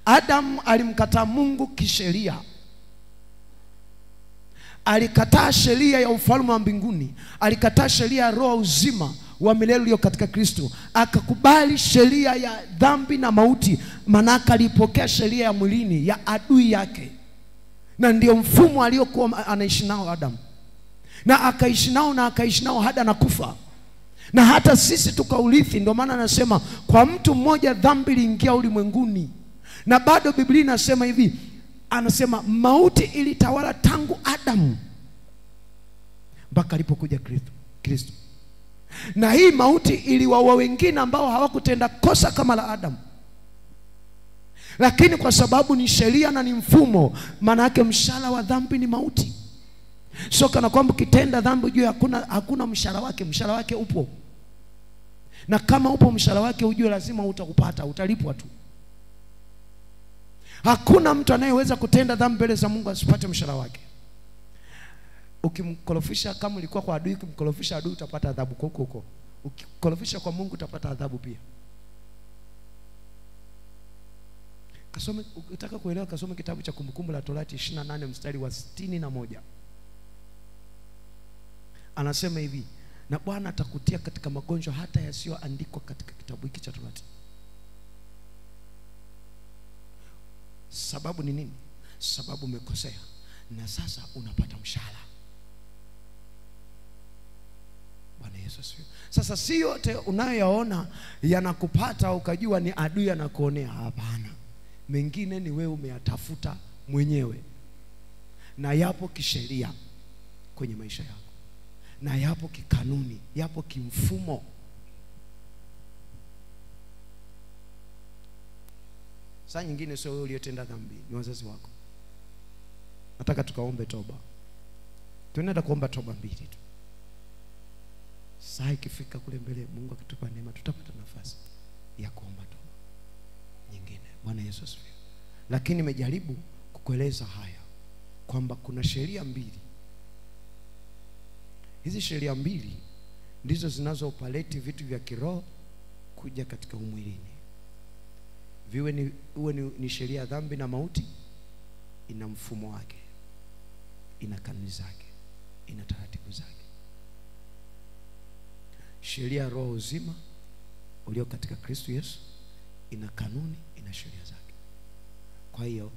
Adam alimkataa Mungu kisheria. Alikataa sheria ya ufalme wa mbinguni, alikataa sheria ya roho uzima wa milele ulio katika Kristo, akakubali sheria ya dhambi na mauti. Manaka alipokea sheria ya mwilini ya adui yake, na ndio mfumo aliokuwa anaishi nao Adam, na akaishi nao hadi anakufa. na hata sisi tukaurithi. Ndio maana anasema kwa mtu mmoja dhambi iliingia ulimwenguni, na bado Biblia inasema hivi, anasema mauti ilitawala tangu Adamu mpaka alipokuja Kristo. Na hii mauti iliwaua wengine ambao hawakutenda kosa kama la Adamu, lakini kwa sababu ni sheria na ni mfumo, maana yake mshahara wa dhambi ni mauti. Sio kana kwamba kitenda dhambi ujue hakuna mshahara wake. Mshahara wake upo, na kama upo mshahara wake ujue lazima utakupata, utalipwa tu. Hakuna mtu anayeweza kutenda dhambi mbele za Mungu asipate mshahara wake. Ukimkorofisha, kama ulikuwa kwa adui, ukimkorofisha adui utapata adhabu huko. Ukikorofisha kwa Mungu utapata adhabu pia. Kasome, ukitaka kuelewa kasome kitabu cha Kumbukumbu la Torati 28 mstari wa 61. Anasema hivi, na Bwana atakutia katika magonjwa hata yasiyoandikwa katika kitabu hiki cha Torati. Sababu ni nini? Sababu umekosea na sasa unapata mshahara. Bwana Yesu asifiwe. Sasa si yote unayoyaona yanakupata ukajua ni adui anakuonea. Hapana, mengine ni wewe umeyatafuta mwenyewe, na yapo kisheria kwenye maisha yako, na yapo kikanuni, yapo kimfumo. Saa nyingine sio wewe uliyetenda dhambi, ni wazazi wako. Nataka tukaombe toba. Tunaenda kuomba toba mbili tu. Saa ikifika kule mbele, Mungu akitupa neema, tutapata nafasi ya kuomba toba nyingine. Bwana Yesu asifiwe. Lakini nimejaribu kukueleza haya kwamba kuna sheria mbili. Hizi sheria mbili ndizo zinazopaleti vitu vya kiroho kuja katika umwilini. Uwe ni sheria ya dhambi na mauti, ina mfumo wake, ina kanuni zake, ina taratibu zake. Sheria ya roho uzima ulio katika Kristo Yesu ina kanuni, ina sheria zake. Kwa hiyo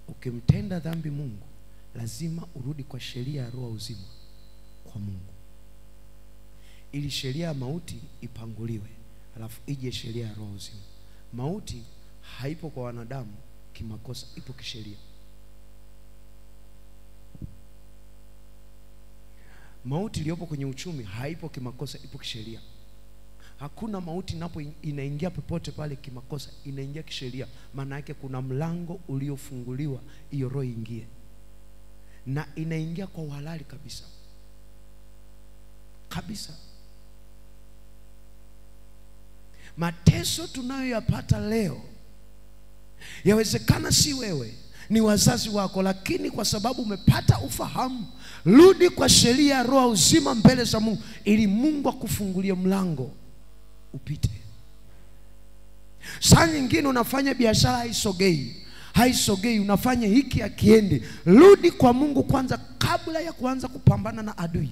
ukimtenda dhambi Mungu, lazima urudi kwa sheria ya roho uzima kwa Mungu, ili sheria ya mauti ipanguliwe, alafu ije sheria ya roho uzima. Mauti haipo kwa wanadamu kimakosa, ipo kisheria. Mauti iliyopo kwenye uchumi haipo kimakosa, ipo kisheria. Hakuna mauti inaingia popote pale kimakosa, inaingia kisheria. Maana yake kuna mlango uliofunguliwa hiyo roho ingie, na inaingia kwa uhalali kabisa kabisa. Mateso tunayoyapata leo yawezekana si wewe, ni wazazi wako, lakini kwa sababu umepata ufahamu, rudi kwa sheria ya roho uzima mbele za Mungu, ili Mungu akufungulie mlango upite. Saa nyingine unafanya biashara haisogei, unafanya hiki akiendi. Rudi kwa Mungu kwanza kabla ya kuanza kupambana na adui,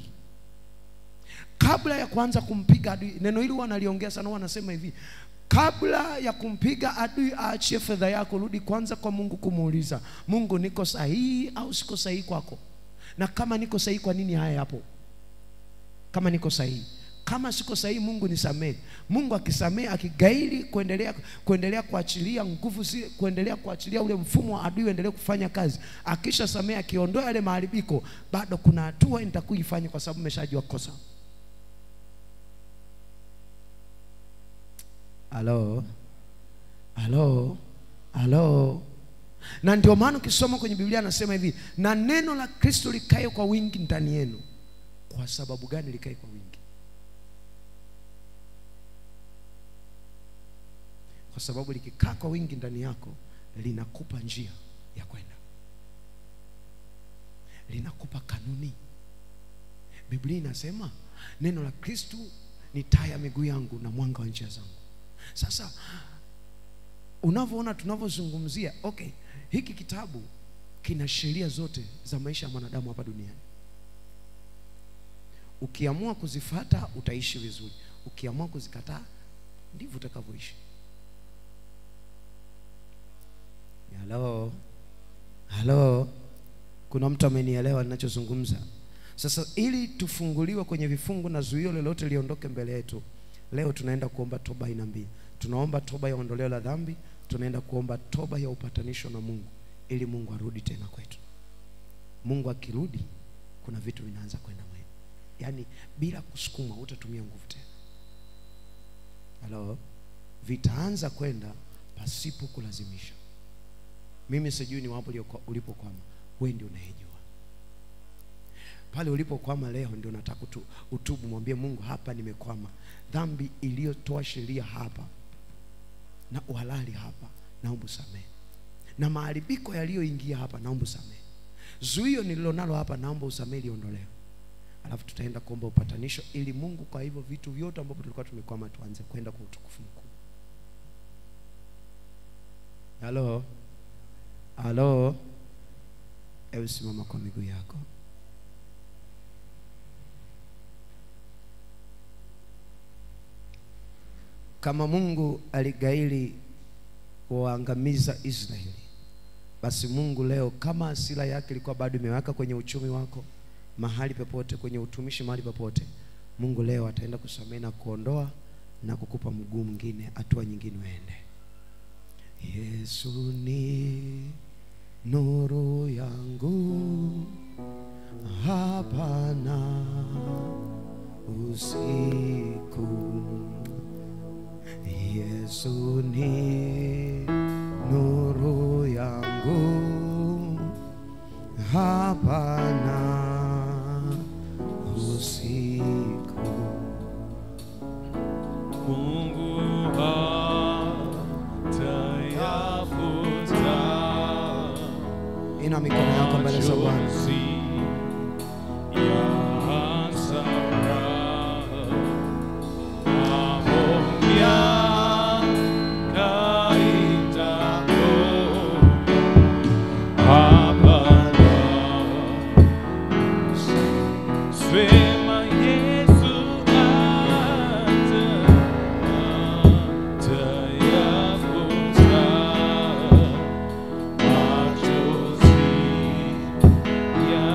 kabla ya kuanza kumpiga adui. Neno hili wanaliongea sana, wanasema hivi, kabla ya kumpiga adui aachie fedha yako, rudi kwanza kwa Mungu kumuuliza, Mungu, niko sahihi au siko sahihi kwako? Na kama niko sahihi, kwa nini haya hapo? Kama niko sahihi, kama siko sahihi, Mungu nisamehe. Mungu akisamehe, akigairi, kuendelea kuachilia nguvu, kuendelea kuachilia ule mfumo wa adui uendelee kufanya kazi. Akisha samehe, akiondoa yale maharibiko, bado kuna hatua nitakuifanya, kwa sababu nimeshajua kosa. Halo. Na ndio maana ukisoma kwenye Biblia anasema hivi, na neno la Kristo likae kwa wingi ndani yenu. Kwa sababu gani likae kwa wingi? Kwa sababu likikaa kwa wingi ndani yako, linakupa njia ya kwenda, linakupa kanuni. Biblia inasema neno la Kristo ni taa ya miguu yangu na mwanga wa njia zangu. Sasa unavyoona tunavyozungumzia, hiki kitabu kina sheria zote za maisha ya mwanadamu hapa duniani. Ukiamua kuzifuata utaishi vizuri, ukiamua kuzikataa ndivyo utakavyoishi. Halo. Kuna mtu amenielewa ninachozungumza? Sasa ili tufunguliwe kwenye vifungu na zuio lolote liondoke mbele yetu, Leo tunaenda kuomba toba aina mbili. Tunaomba toba ya ondoleo la dhambi, tunaenda kuomba toba ya upatanisho na Mungu ili Mungu arudi tena kwetu. Mungu akirudi kuna vitu vinaanza kwenda mwema. Yaani bila kusukuma, utatumia nguvu tena. Hello? Vitaanza kwenda pasipo kulazimisha. Mimi sijui ni wapi ulipokwama, wewe ndio unayejua. Pale ulipokwama leo ndio nataka utubu, mwambie Mungu, hapa nimekwama. Dhambi iliyotoa sheria hapa na uhalali hapa, naomba usamehe. Na maharibiko yaliyoingia hapa, naomba usamehe. Zuio nililonalo hapa, naomba usamehe liondolewe. Alafu tutaenda kuomba upatanisho ili Mungu kwa hivyo vitu vyote ambavyo tulikuwa tumekwama tuanze kwenda kwa utukufu mkuu. Halo? Halo? Ewe simama kwa miguu yako. Kama Mungu aligaili kuangamiza Israeli, basi Mungu leo, kama hasira yake ilikuwa bado imewaka kwenye uchumi wako, mahali popote, kwenye utumishi mahali popote, Mungu leo ataenda kusamehe na kuondoa na kukupa mguu mwingine, hatua nyingine uende. Yesu ni nuru yangu, hapana usiku. Yesu ni nuru yangu, hapana usiku. Mungu hatayafuta. Ina mikono yako mbele za Bwana. Yeah.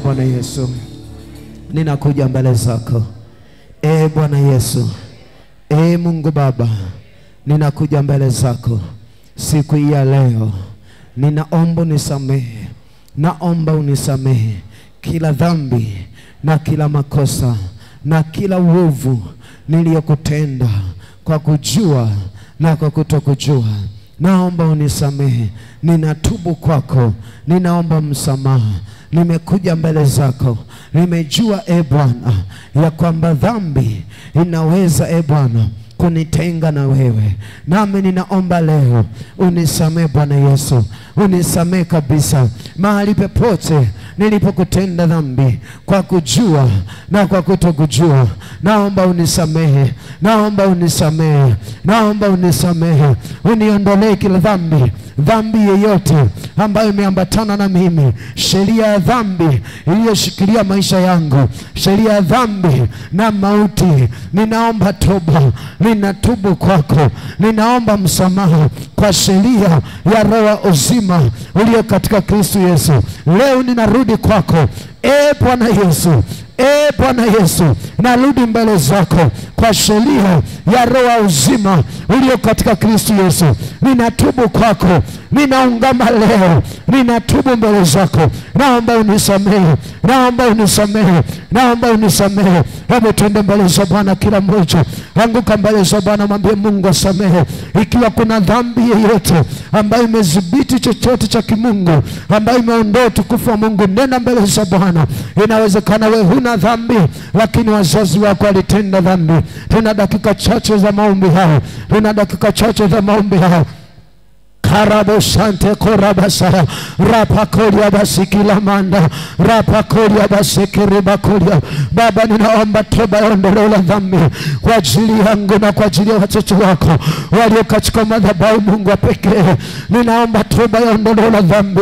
Bwana Yesu, ninakuja mbele zako. Bwana Yesu, Mungu Baba, ninakuja mbele zako siku hii ya leo. Ninaomba unisamehe, naomba unisamehe kila dhambi na kila makosa na kila uovu niliyokutenda kwa kujua na kwa kutokujua. Naomba unisamehe, ninatubu kwako, ninaomba msamaha. Nimekuja mbele zako, nimejua Bwana ya kwamba dhambi inaweza Bwana kunitenga na wewe. Nami ninaomba leo unisamehe Bwana Yesu, unisamehe kabisa mahali popote nilipokutenda dhambi kwa kujua na kwa kutokujua. Naomba unisamehe, naomba unisamehe, naomba unisamehe. Uniondolee kila dhambi yeyote ambayo imeambatana na mimi, sheria ya dhambi iliyoshikilia maisha yangu, sheria ya dhambi na mauti. Ninaomba toba, ninatubu kwako, ninaomba msamaha kwa sheria ya roho uzima ulio katika Kristo Yesu. Leo ninarudi kwako Bwana Yesu, Bwana Yesu, narudi mbele zako kwa sheria ya roho uzima ulio katika Kristo Yesu. Ninatubu kwako, ninaungama leo, ninatubu mbele zako. Naomba unisamehe, naomba unisamehe, naomba unisamehe. Hebu twende mbele za Bwana kila mmoja. Anguka mbele za Bwana, mwambie Mungu asamehe. Ikiwa kuna dhambi yoyote ambayo imedhibiti chochote cha kimungu, ambayo imeondoa utukufu wa Mungu, nenda mbele za Bwana. Inawezekana wewe huna dhambi, lakini wazazi wako walitenda dhambi. Tuna dakika chache za maombi haya, tuna dakika chache za maombi haya. Karabo sante korabasa rapakolia basikila manda rapakolia basikiriba kolia. Baba, ninaomba toba ya ondoleo la dhambi kwa ajili yangu na kwa ajili ya watoto wako walio katika madhabahu. Mungu wa pekee, ninaomba toba ya ondoleo la dhambi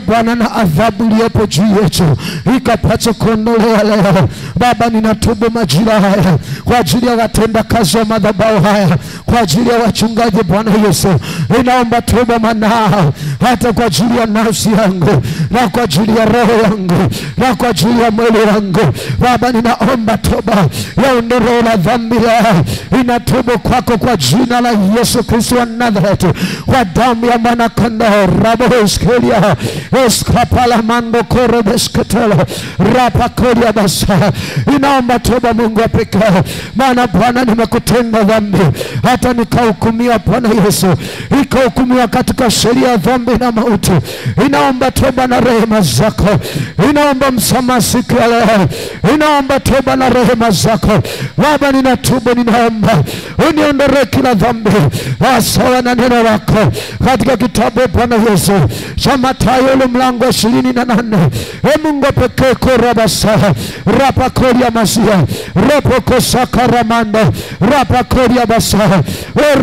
Bwana, na adhabu iliyopo juu yetu ikapate kuondolewa leo. Baba, ninatubu majira haya kwa ajili ya watenda kazi wa madhabahu haya, kwa ajili ya wachungaji. Bwana Yesu, ninaomba toba manao, hata kwa ajili ya nafsi yangu na kwa ajili ya roho yangu na kwa ajili ya mwili wangu. Baba, ninaomba toba ya ondoleo la dhambi leo. Ninatubu kwako kwa jina la Yesu Kristo wa Nazareti, kwa damu ya mwana kondoo. Raboskelia eskapala mando korebesketela rapakolia basa. Ninaomba toba Mungu wa pekee, maana Bwana nimekutenda dhambi hata nikahukumiwa. Bwana Yesu, nikahukumiwa katika sheria ya dhambi na mauti. Ninaomba toba na rehema zako, ninaomba msamaha siku ya leo, ninaomba toba na rehema zako. Baba, ninatubu, ninaomba uniondolee kila dhambi sawa na neno lako katika kitabu Bwana Yesu cha Mathayo mlango 28. Mungu pekee korabasa rapakolia masia rapokosaka ramanda rapakolia basa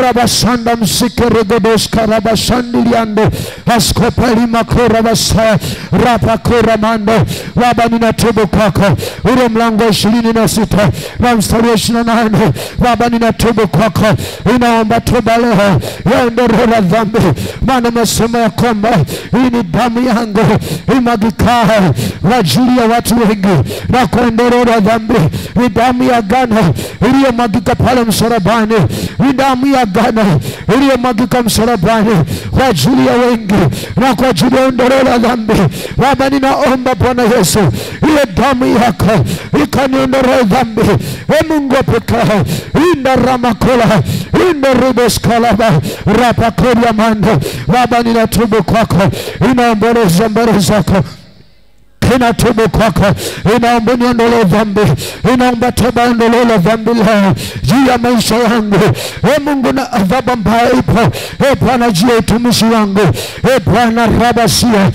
rabasanda msikeregodos karabashandiliando askopeli makora basa rapakora mando. Baba, ninatubu kwako. Ule mlango 26 na mstari 28. Baba, ninatubu kwako, ninaomba toba leo ya ondoleo la dhambi, maana umesema ya kwamba hii ni damu yangu imwagikayo kwa ajili ya watu wengi na kuondolea la dhambi. Ni damu ya agano iliyomwagika pale msalabani, ni damu ya agano iliyomwagika msalabani kwa ajili ya wengi na kwa ajili ya ondoleo la dhambi. Baba, ninaomba Bwana Yesu, ile damu yako ikaniondolee dhambi. Mungu pekee, inda ramakola inda riboskalaba rapakolia mando. Baba, ninatubu kwako, ninaomboleza mbele zako, ninatubu kwako, ninaomba niondolee dhambi, ninaomba toba ondoleo la dhambi leo juu ya maisha yangu. Mungu, na adhabu ambayo ipo Bwana juu ya utumishi wangu Bwana rabasia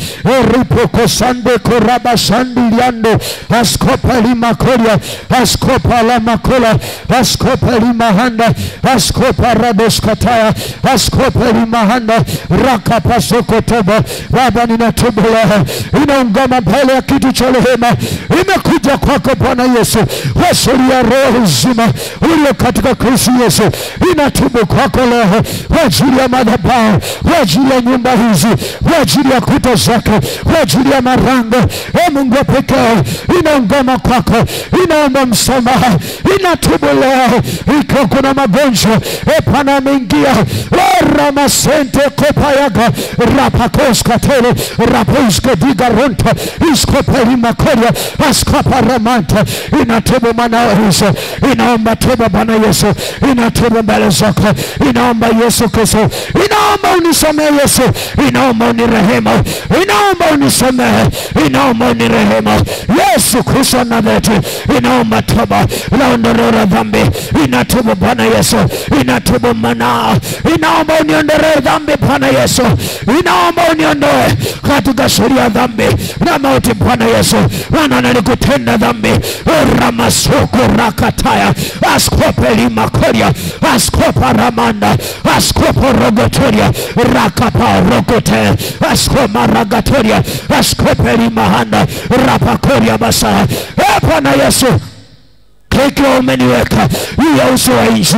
ripoko sande koraba sandiliando askopa lima kolia askopa la makola askopa lima handa askopa radoskataya askopa lima handa rakapasoko toba. Baba, ninatubu leo, ninaungama mbele kitu cha rehema imekuja kwako Bwana Yesu. Sheria roho uzima ulio katika Kristo Yesu inatubu kwako leo kwa ajili ya madhabahu, kwa ajili ya nyumba hizi, kwa ajili ya kuta zake, kwa ajili ya marango. Mungu pekee inaungama kwako, inaomba msamaha, inatubu leo. Ikiwa kuna magonjwa Bwana ameingia, ramasente kopayaga rapakoska tele raposka diga ronta iskopeli makoria askapa ramanta. Inatubu mwanao hizo, inaomba toba Bwana Yesu, inatubu mbele zako, inaomba Yesu Kristo, inaomba unisamehe Yesu, inaomba unirehemu, inaomba unisamehe, inaomba unirehemu Yesu Kristo Nazareti. Inaomba toba la ondoleo la dhambi, inatubu Bwana Yesu, inatubu mwanao, inaomba uniondolee dhambi Bwana Yesu, inaomba uniondoe katika sheria dhambi na mauti Bwana Yesu. Wana nalikutenda dhambi ramasuku rakataya askopeli makoria askopa ramanda askopo rogotoria rakapa rogote askoma ragatoria askopeli mahanda rapakoria basa. Bwana Yesu, ikiwa umeniweka juu ya uso wa nchi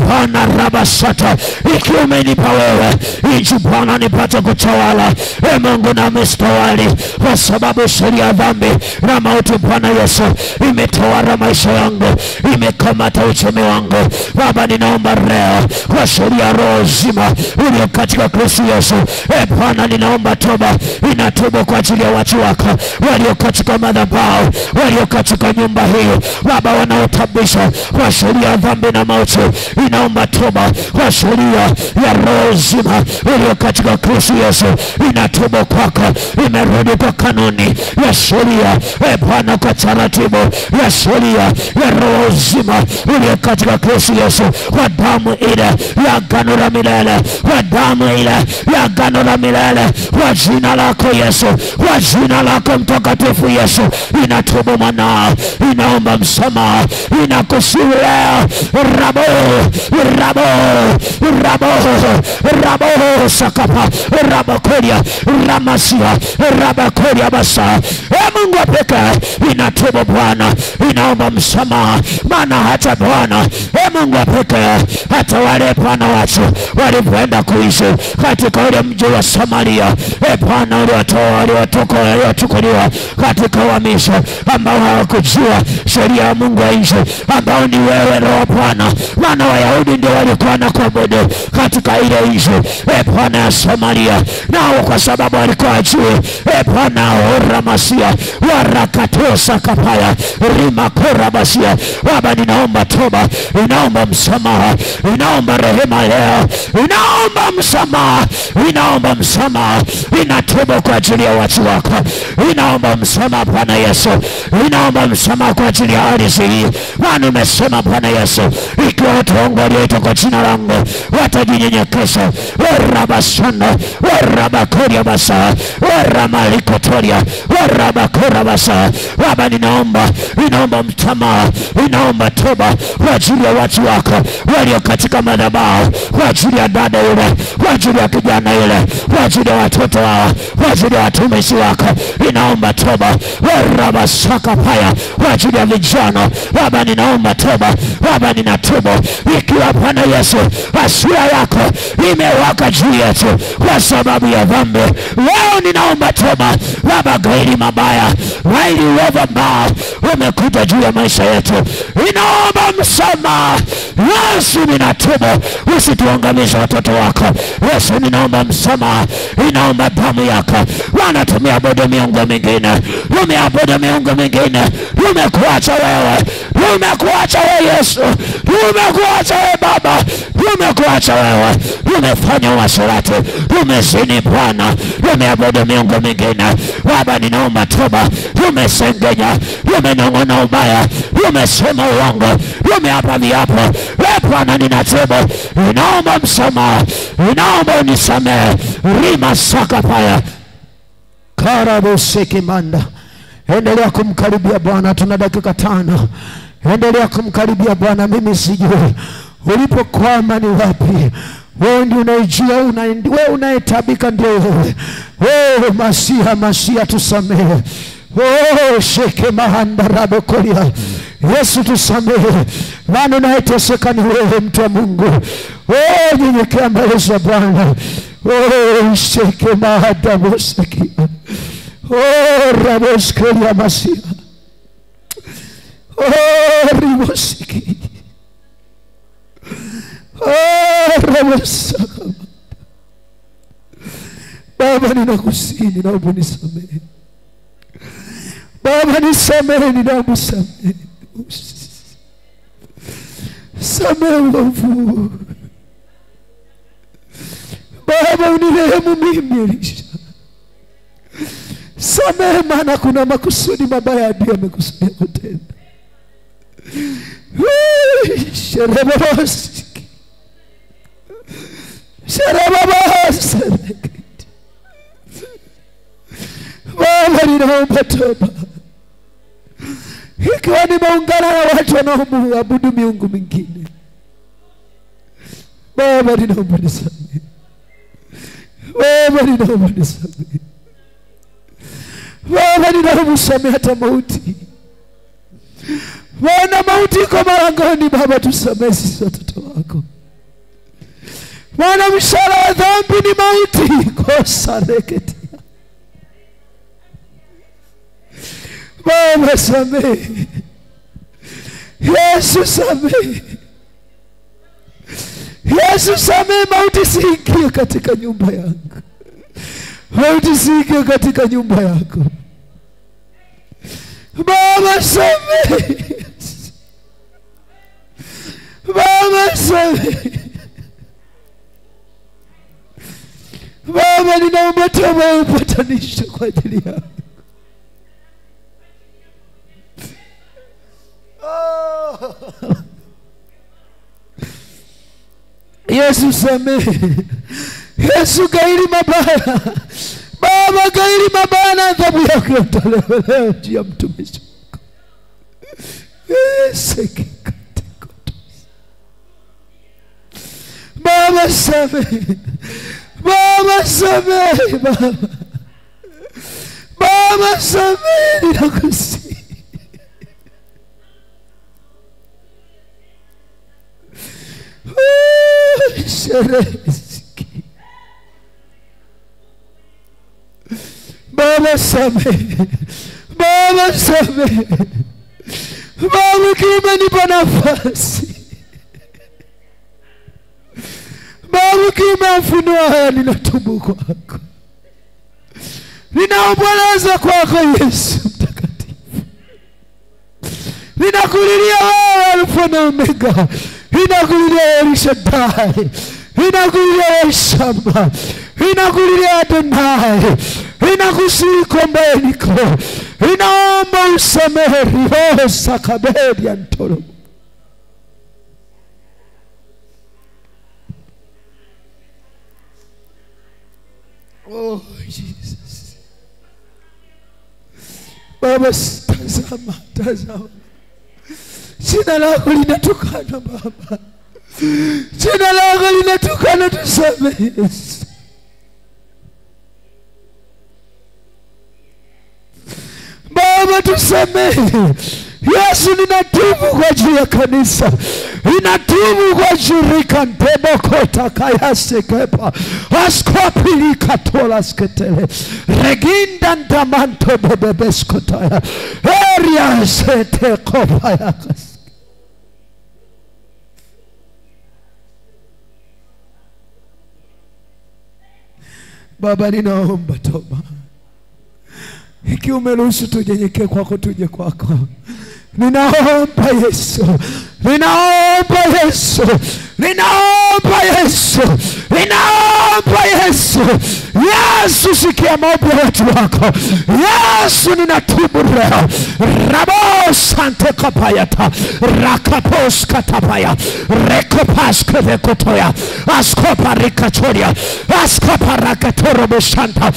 Bwana rabasata, ikiwa umenipa wewe nchi Bwana nipate kutawala Mungu na mstawali, kwa sababu sheria ya dhambi na mauti Bwana Yesu imetawala maisha yangu, imekamata uchumi wangu. Baba, ninaomba leo kwa sheria roho uzima ulio katika Kristo Yesu Bwana, ninaomba toba, inatubu kwa ajili ya watu wako walio katika madhabahu, walio katika nyumba hii Baba, wanaotabisha kwa sheria ya dhambi na mauti. Inaomba toba kwa sheria ya roho uzima ulio katika Kristo Yesu, inatubu kwako, imerudi kwa kanuni ya sheria Bwana, kwa taratibu ya sheria ya roho uzima ulio katika Kristo Yesu, kwa damu ile ya agano la milele, kwa damu ile ya agano la milele, kwa jina lako Yesu, kwa jina lako mtakatifu Yesu, inatubu mwanao, inaomba msamaha, inakusihi leo rabo rabo rabo rabo sakapa rabo koria ramasia rabo koria basa. Mungu pekee inatubu Bwana, inaomba msamaha, maana hata Bwana Mungu pekee, hata wale Bwana watu walipoenda kuishi katika ule mji wa Samaria Bwana, waliochukuliwa katika uhamisho, ambao hawakujua sheria ya Mungu wa nchi, ambao ni wewe Roho Bwana, maana Wayahudi ndio walikuwa na kuabudu katika ile nchi Bwana ya Samaria, nao kwa sababu walikuwa ajui Bwana oramasia warakatosa kapaya rima korabasia. Baba, ninaomba toba, inaomba msamaha, inaomba rehema leo, inaomba msamaha, inaomba msamaha, inatubu kwa ajili ya watu wako, inaomba msamaha Bwana Yesu, inaomba msamaha kwa ajili ya ardhi hii. Maana umesema Bwana Yesu, ikiwa watu wangu walioitwa kwa jina langu watajinyenyekesha, warabashana warabakoria basa waramalikotoria warabakora basa. Baba, ninaomba msamaha, inaomba toba kwa ajili ya watu wako walio katika madhabahu, kwa ajili ya dada yule, kwa ajili ya kijana yule, kwa ajili ya watoto wao, kwa ajili ya watumishi wako, inaomba toba warabasaka paya, kwa ajili ya vijana. Baba, ninaomba toba. Baba, ninatubu ikiwa Bwana Yesu hasira yako imewaka juu yetu kwa sababu ya dhambi. Leo ninaomba toba Baba, gairi mabaya, gairi uovu ambao umekuja juu ya maisha yetu, inaomba msamaha Yesu. Ninatubu, usituangamize watoto wako Yesu, ninaomba msamaha, inaomba damu yako. Bwana, tumeabudu miungu mingine, tumeabudu miungu mingine, tumekuacha wewe, tumekuacha wewe Yesu, tumekuacha wewe Baba, tumekuacha wewe, tumefanya uasherati, tumezini Bwana, tumeabudu miungu mingine. Baba, ninaomba toba, tumesengenya, tumenong'ona ubaya, tumesema uongo, tumeapa viapo Bwana, ninatubu, inaomba msamaha, inaomba unisamehe rima saka paya karabu sikimanda. Endelea kumkaribia Bwana, tuna dakika 5. Endelea kumkaribia Bwana. Mimi sijui ulipokwama ni wapi, wewe ndio unajua, wewe unayetabika ndio wewe. Masia tusamehe, Oh, sheke mahanda rabokoria. Yesu tusamehe. Maana unayeteseka ni wewe, mtu wa Mungu. Oh, nyenyekea mbele za Bwana. Oh, sheke mahanda bosekia. Oh, raboskeria masia. Oh, ribosiki. Oh, rabosaka. Baba, ninakusihi, ninaomba unisamehe. Baba, nisamehe, ninaomba usamehe. Samehe uovu. Baba, unirehemu mimi Elisha. Samehe, maana kuna makusudi mabaya adui amekusudia kutenda. Sherebabosiki. Sherebabosiki. Baba, ninaomba toba. Ikiwa nimeungana na watu wanaoabudu miungu mingine, Baba, ninaomba nisamehe. Baba, ninaomba nisamehe. Baba, ninaomba usamehe hata mauti. Maana mauti iko malangoni. Baba, tusamehe sisi watoto wako. Maana mshahara wa dhambi ni mauti. Kosa reketi. Baba, samehe. Yesu, samehe. Yesu, samehe. Mauti siingie katika nyumba yangu. Mauti siingie katika nyumba yako. Baba, samehe. Baba, samehe. Baba, ninaomba toba, upatanisho kwa ajili yako. Yesu, samehe. Yesu, gairi mabaya. Baba, gairi mabaya na adhabu yako itolewe leo juu ya mtumishi wako. Baba, samehe. Baba, samehe. Baba, samehe. Ninakusihi. Baba, samehe. Baba, samehe. Baba, umenipa nafasi. Baba, umefunua haya, ninatubu kwako. Ninaomboleza kwako Yesu mtakatifu. Ninakulilia wewe Alfa na Omega. Ninakulilia Elishadai. Ninakulilia Elshama. Ninakulilia Adonai. Ninakusihi kwamba niko. Ninaomba usamehe roho sakabedi ya ntoro. Oh Jesus. Baba, tazama, tazama. Jina lako linatukana Baba. Jina lako linatukana, tusamehe Yesu. Baba, tusamehe. Yesu, ninatubu kwa ajili ya kanisa. Ninatubu kwa shirika Ntebo Kota Kayase Kepa. Askopili Katola Sketele. Reginda Ndamanto Bebeskotaya. Eria Sete Kopayakas. Baba, ninaomba toba. Ikiwa umeruhusu tunyenyekee kwako, tuje kwako. Ninaomba Yesu. Ninaomba Yesu. Ninaomba Yesu. Ninaomba Yesu. Yesu, sikia maombi ya watu wako. Yesu, ninatubu leo. Rabo sante kapayata. Rakapos katapaya. Rekopas kevekotoya. Askopa rikachoria. Askopa rakatoro beshanta.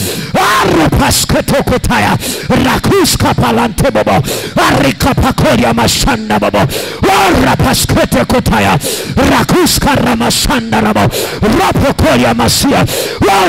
Arrepas ketokotaya. Rakuska palante bobo. Arikapakoria mashanda bobo. Arrepas ketekotaya. Rakuska ramashanda rabo. Rapokoria masia.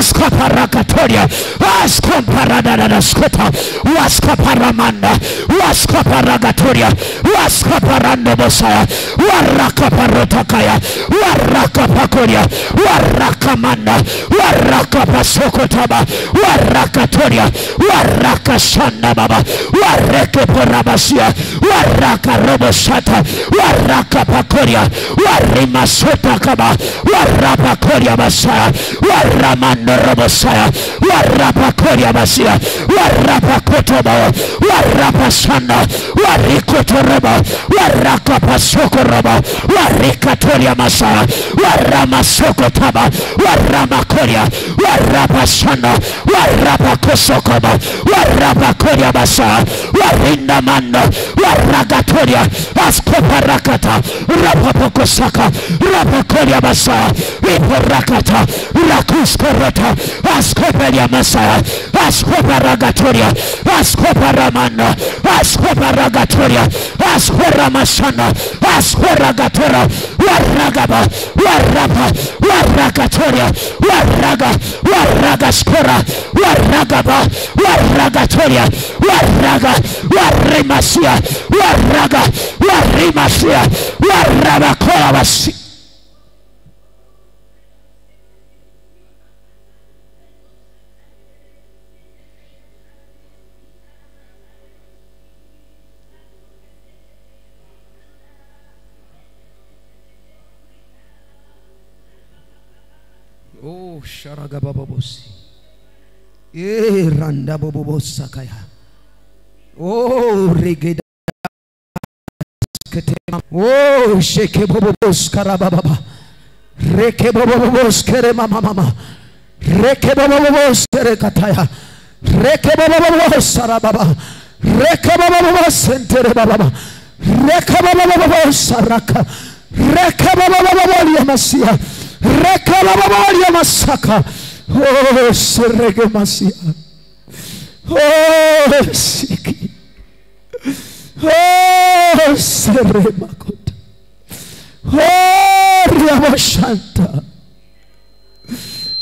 waskaparakatoria, waskaparadadadaskota, waskaparamanda, waskaparagatoria, waskaparandobosaya, warakaparotakaya, warakapakoria, warakamanda, warakapasokotaba, warakatoria, warakashanda baba, warekeporabasia, warakarobosata, warakapakoria, warimasota kaba, warapakoria basaya, waramandorobosaya, warapakoria basia, warapakotoba, warapasanda, warikotoroba, warakapasokoroba, warikatoria masaya, waramasokotaba, waramakoria, warapasanda, warapakosokoba, warapakoria basaya, warindamanda, waragatoria, askoparakata, rapapokosaka, rapakoria basaya, viporakata, rakuskorota, askoperia masaya, askoparagatoria, askoparamanda, askoparagatoria, askoramasana, askoragatora, waragaba, warapa, waragatoria, waraga, waragaskora, waragaba, waragatoria, waraga, warimasia, waraga, warimasia, warabakola basi. Oh, sharaga bababosi. Randa bababosa kaya. Oh, regeda. Oh, sheke bababos karababa. Reke bababos kere mama mama. Reke bababos kere kataya. Reke bababos sarababa. Reke bababos sentere bababa. Reke bababos saraka. Reke bababos yamasia. Reke bababos yamasaka. Oh, serege masia. Oh, siki. Oh, seremakota. Oh, riamashanta.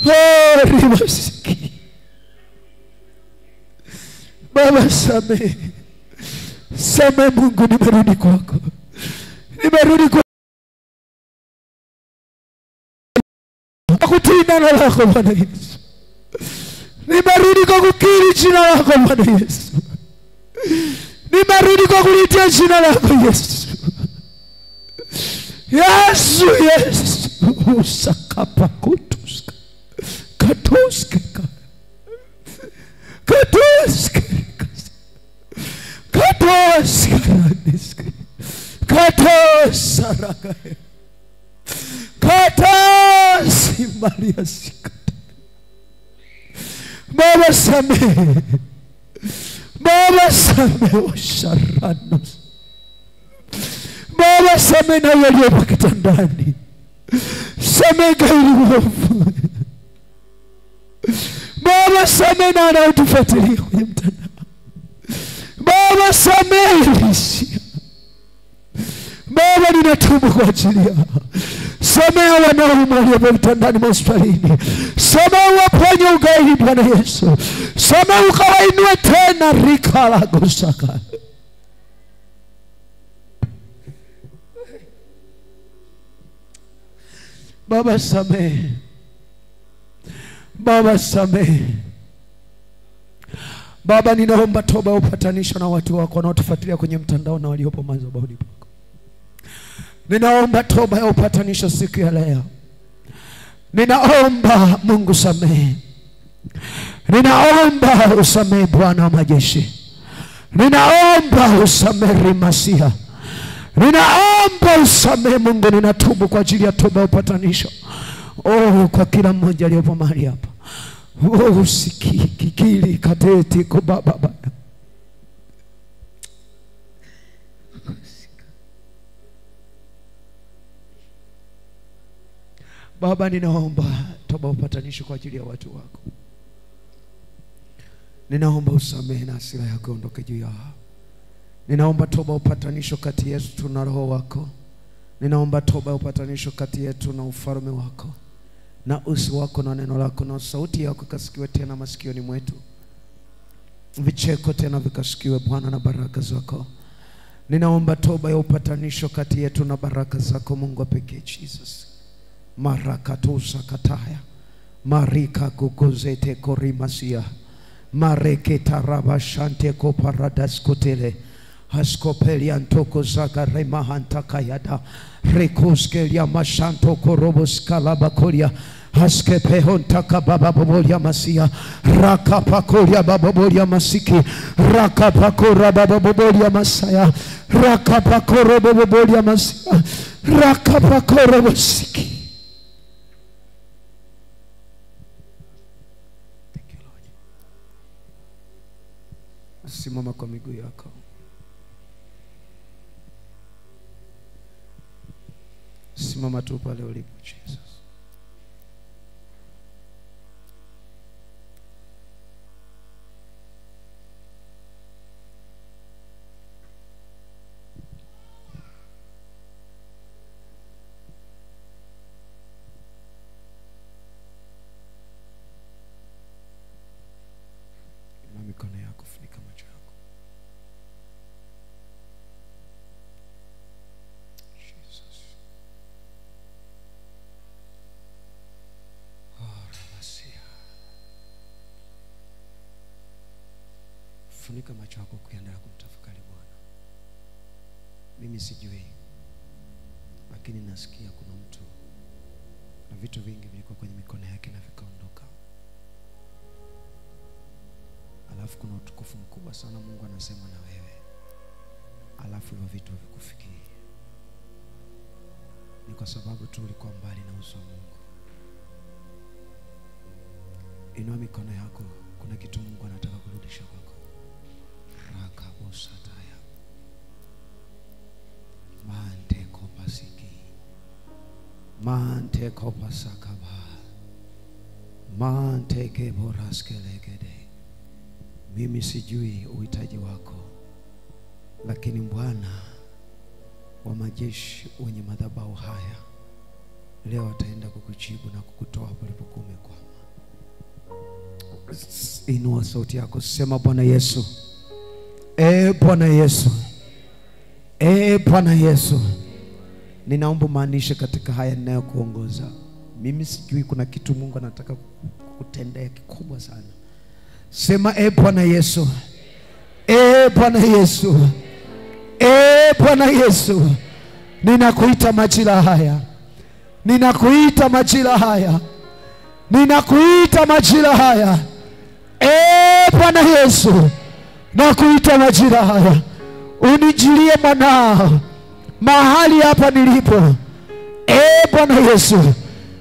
Oh, rimasiki. Baba same. Same Mungu, nimerudi kwako. Nimerudi kwako. Kutii neno lako Bwana Yesu. Nimerudi kwa kukiri jina lako Bwana Yesu. Nimerudi kwa kulitia jina lako Yesu. Yesu, Yesu. Usakapa kutuska. Katuske. Katuske. Katuske. Katuske. Katuske. Maria sikata. Baba samehe. Baba samehe washaranos. Baba samehe na waliopo kitandani. Samehe gairi wafu. Baba samehe na wanaotufuatilia kwenye mtandao. Baba samehe Lisia. Baba ninatubu kwa ajili yao. Samehe wanaoumwa waliopo mtandani hospitalini. Samehe waponye ugaidi Bwana Yesu. Samehe ukawainue tena rika la gosaka. Baba samehe. Baba samehe. Baba ninaomba toba ya upatanisho na watu wako wanaotufuatilia kwenye mtandao na waliopo madhabahuni pako. Ninaomba toba ya upatanisho siku ya leo. Ninaomba Mungu samehe. Ninaomba usamehe Bwana wa majeshi. Ninaomba usamehe Masia. Ninaomba usamehe Mungu. Ninatubu kwa ajili ya toba ya upatanisho. Oh, kwa kila mmoja aliyepo mahali hapa. Oh, sikikili kateti kwa baba. Baba ninaomba toba upatanisho kwa ajili ya watu wako. Ninaomba usamehe na hasira yako ondoke juu yao. Ninaomba toba upatanisho kati yetu na roho wako. Ninaomba toba upatanisho kati yetu na ufalme wako. na uso wako na neno lako, na sauti yako kasikiwe tena masikioni mwetu, vicheko tena vikasikiwe Bwana, na baraka zako. Ninaomba toba ya upatanisho kati yetu na baraka zako Mungu wa pekee Jesus. Marakatusa kataya marika guguzete korimasia mareke tarabashante ko paradas kotele haskopelian toko zagare mahantakayada rekoskelia mashanto korobos kalabakolia haskepehon takababa bobolia masia rakapakolia babolia masiki rakapakora babolia masaya rakapakora babolia masia rakapakora masiki. Thank you Lord. Simama kwa miguu yako. Simama tu pale ulipo Jesus. Na mikono yako, funika macho yako. Jesus. Funika macho yako kuendelea kumtafakari Bwana. Mimi sijui, lakini nasikia kuna mtu na vitu vingi vilikuwa kwenye mikono yake na vikaondoka. Alafu kuna utukufu mkubwa sana Mungu anasema na wewe. Alafu hivyo vitu havikufikii. Ni kwa sababu tu ulikuwa mbali na uso wa Mungu. Inua mikono yako, kuna kitu Mungu anataka kurudisha kwako. Rakabosataya mante kopasiki mante kopasakaba mante keboraskeleegede. Mimi sijui uhitaji wako, lakini Bwana wa majeshi wenye madhabahu haya leo ataenda kukujibu na kukutoa palipokuwa umekwama. Inua sauti yako, sema Bwana Yesu. Bwana Yesu. Bwana Yesu. Ninaomba maanisha katika haya ninayokuongoza. Mimi sijui kuna kitu Mungu anataka kukutendea kikubwa sana. Sema Bwana Yesu. Bwana Yesu. Bwana Yesu. Ninakuita majira haya. Ninakuita majira haya. Ninakuita majira haya. Bwana Yesu. Nakuita majira haya. Unijilie mwanao mahali hapa nilipo. Bwana Yesu.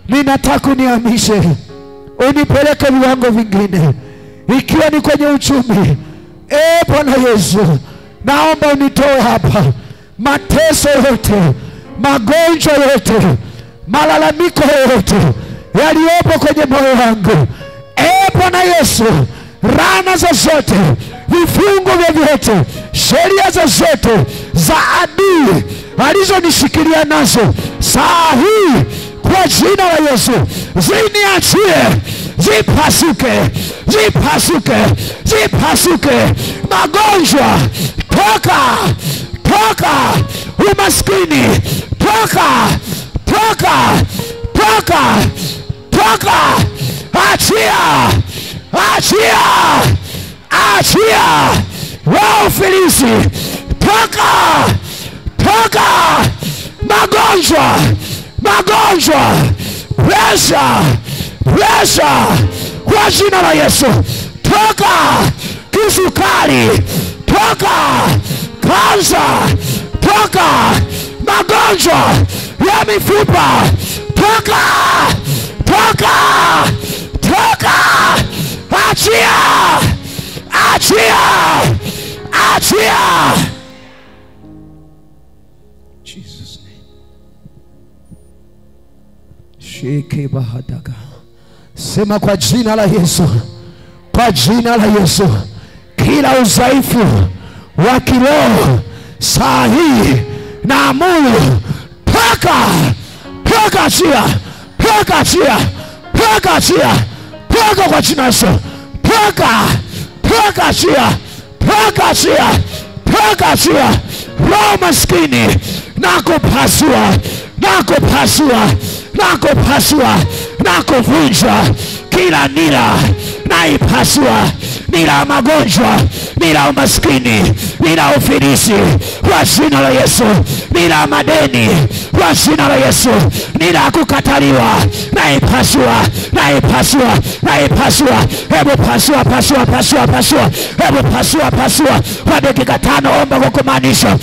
Ninataka unihamishe, unipeleke viwango vingine, ikiwa ni kwenye uchumi. Bwana Yesu, naomba unitoe hapa. Mateso yote, magonjwa yote, malalamiko yote yaliyopo kwenye moyo wangu, Bwana Yesu, rana zozote, vifungo vyovyote, sheria zozote za adui alizonishikilia nazo, saa hii kwa jina la Yesu ziniachie, zipasuke, zipasuke, zipasuke. Magonjwa toka, toka. Umaskini toka, toka, toka, toka. Achia, achia, achia. Wao filisi toka, toka. Magonjwa, magonjwa, pressure, pressure, kwa jina la Yesu toka. Kisukari toka, kansa toka, magonjwa ya mifupa toka, toka, toka. Achia, achia, achia. Jesus name. Sheke bahadaga. Sema kwa jina la Yesu, kwa jina la Yesu, kila udhaifu wa kiroho saa hii naamuru toka, toka, achia, toka, achia, Paka achia. Paka kwa jina la Yesu. Paka. Paka achia. Paka achia. Paka achia. Roho maskini nakupasua. Nakupasua. Nakupasua. Nakuvunja kila nira. Naipasua nira magonjwa, nira umaskini, nira ufilisi kwa jina la Yesu. Nira madeni kwa jina la Yesu. Nira kukataliwa naipasua. Naipasua. Naipasua. Hebu pasua. Pasua. Pasua. Pasua. Hebu pasua. Pasua kwa dakika 5. Omba kwa kumaanisha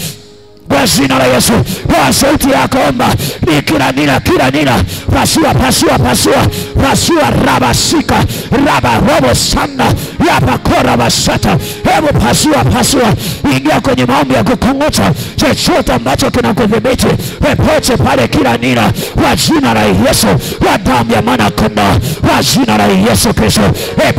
kwa jina la Yesu. Kwa sauti yako omba. Ni kila nira. Kila nira. Pasua. Pasua. Pasua. Pasua. Rabasika. Raba robo sana. Yapa kora basata. Hebu pasua. Pasua. Ingia kwenye maombi ya kukung'uta chochote ambacho kinakudhibiti. Pepote pale kila nira. Kwa jina la Yesu. Kwa damu ya mwana kondoo. Kwa jina la Yesu Kristo.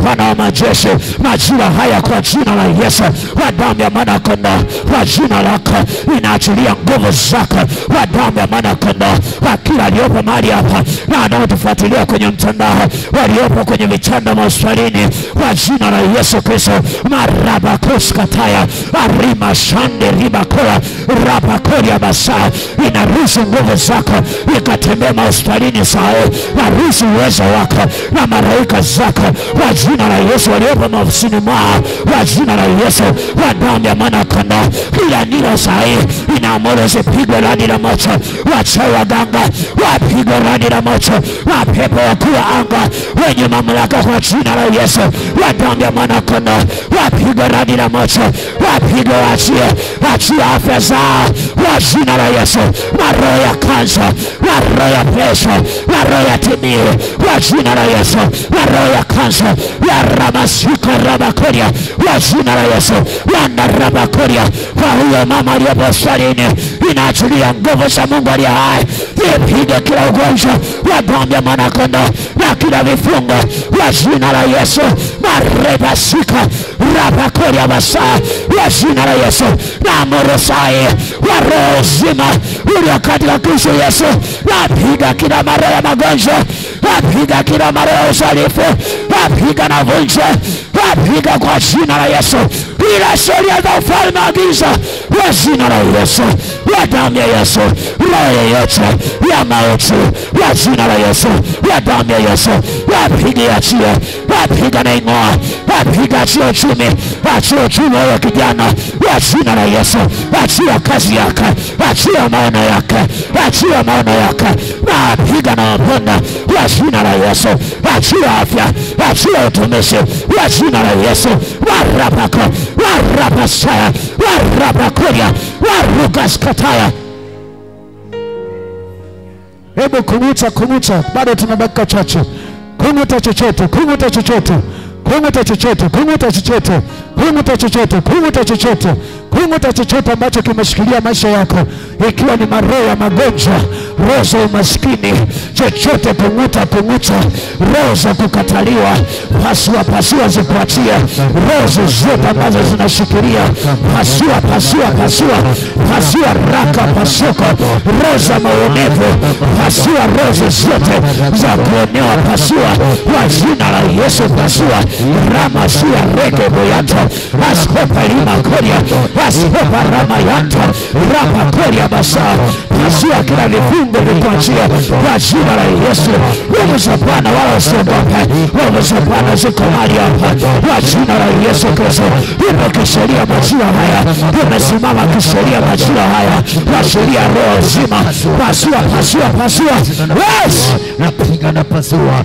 Bwana wa majeshi. Majira haya kwa jina la Yesu. Kwa damu ya mwana kondoo. Kwa jina lako inaachilia nguvu zako. Kwa damu ya mwana kondoo. Kwa kila aliyopo mahali hapa na wanaotufuatilia kwenye mtandao, waliopo kwenye vitanda hospitalini, kwa jina la Yesu Kristo. Maraba kuskataya arima shande ribakola rabakolia basa. Inaruhusu nguvu zako ikatembea hospitalini saa. Naruhusu uwezo wako na malaika zako kwa jina la Yesu. Waliopo maofisini mwao kwa jina la Yesu. Kwa damu ya mwana kondoo. Kila nira saa inaamuru zipigwe radi la moto. Wachawi waganga wapigwe radi la moto. Mapepo wakuu wa anga wenye mamlaka kwa jina la Yesu. Kwa damu ya mwana kondoo wapigwe radi la moto. Wapigwe wachie. Achia afya zao kwa jina la Yesu. Maroho ya kansa, maroho ya presha, maroho ya TB kwa jina la Yesu. Maroho ya kansa ya ramasika rabakoria kwa jina la Yesu. Wanda rabakoria kwa huyo mama aliyepo hospitalini. Inaachilia nguvu za Mungu aliye hai. Ipige kila ugonjwa wa damu ya mwana kondoo na kila vifungo kwa jina la Yesu. Marebasika rabakoria basa kwa jina la Yesu. Na morosai wa roho zima ulio katika Kristo Yesu. Napiga kila mara ya magonjwa. Napiga kila mara ya usalifu. Napiga na vunja. Napiga kwa jina la Yesu. Ila sheria za ufalme wa giza kwa jina la Yesu. Kwa damu ya Yesu. Roho yoyote ya mauti kwa jina la Yesu. Kwa damu ya Yesu. Napiga achia. Napiga na ing'oa. Napiga achia uchumi. Achia uchumi wa kijana kwa jina la Yesu. Achia kazi yake. Achia maono yake. Achia maono yake. Napiga na wapenda kwa jina la Yesu. Achia afya. Achia utumishi kwa jina la Yesu. Warabako. Warabasaya. Warabakoria. Warugaskataya. Hebu kung'uta. Bado tuna dakika chache. Kung'uta chochote. Kung'uta chochote. Kung'uta chochote. Kung'uta chochote. Kung'uta chochote. Kung'uta chochote. Kung'uta chochote ambacho kimeshikilia maisha yako, ikiwa ni maroho ya magonjwa, roho za umaskini, chochote kung'uta. Roho za kukataliwa, pasua zikuachia. Roho zote ambazo zinashikilia, pasua raka pasoko. Roho za maonevu, pasua. Roho zote za kuonewa, pasua kwa jina la Yesu. Pasua ramasia reke boyato askopa lima koria askopa ramayato rapa koria basa. Pasua kila vifungo vikuachia kwa jina la Yesu. Nguvu za Bwana wala usiogope. Nguvu za Bwana ziko mahali hapa kwa jina la Yesu Kristo. Ipo kisheria majira haya. Imesimama kisheria majira haya kwa sheria roho zima. Pasua. Yes! Napiga na pasua.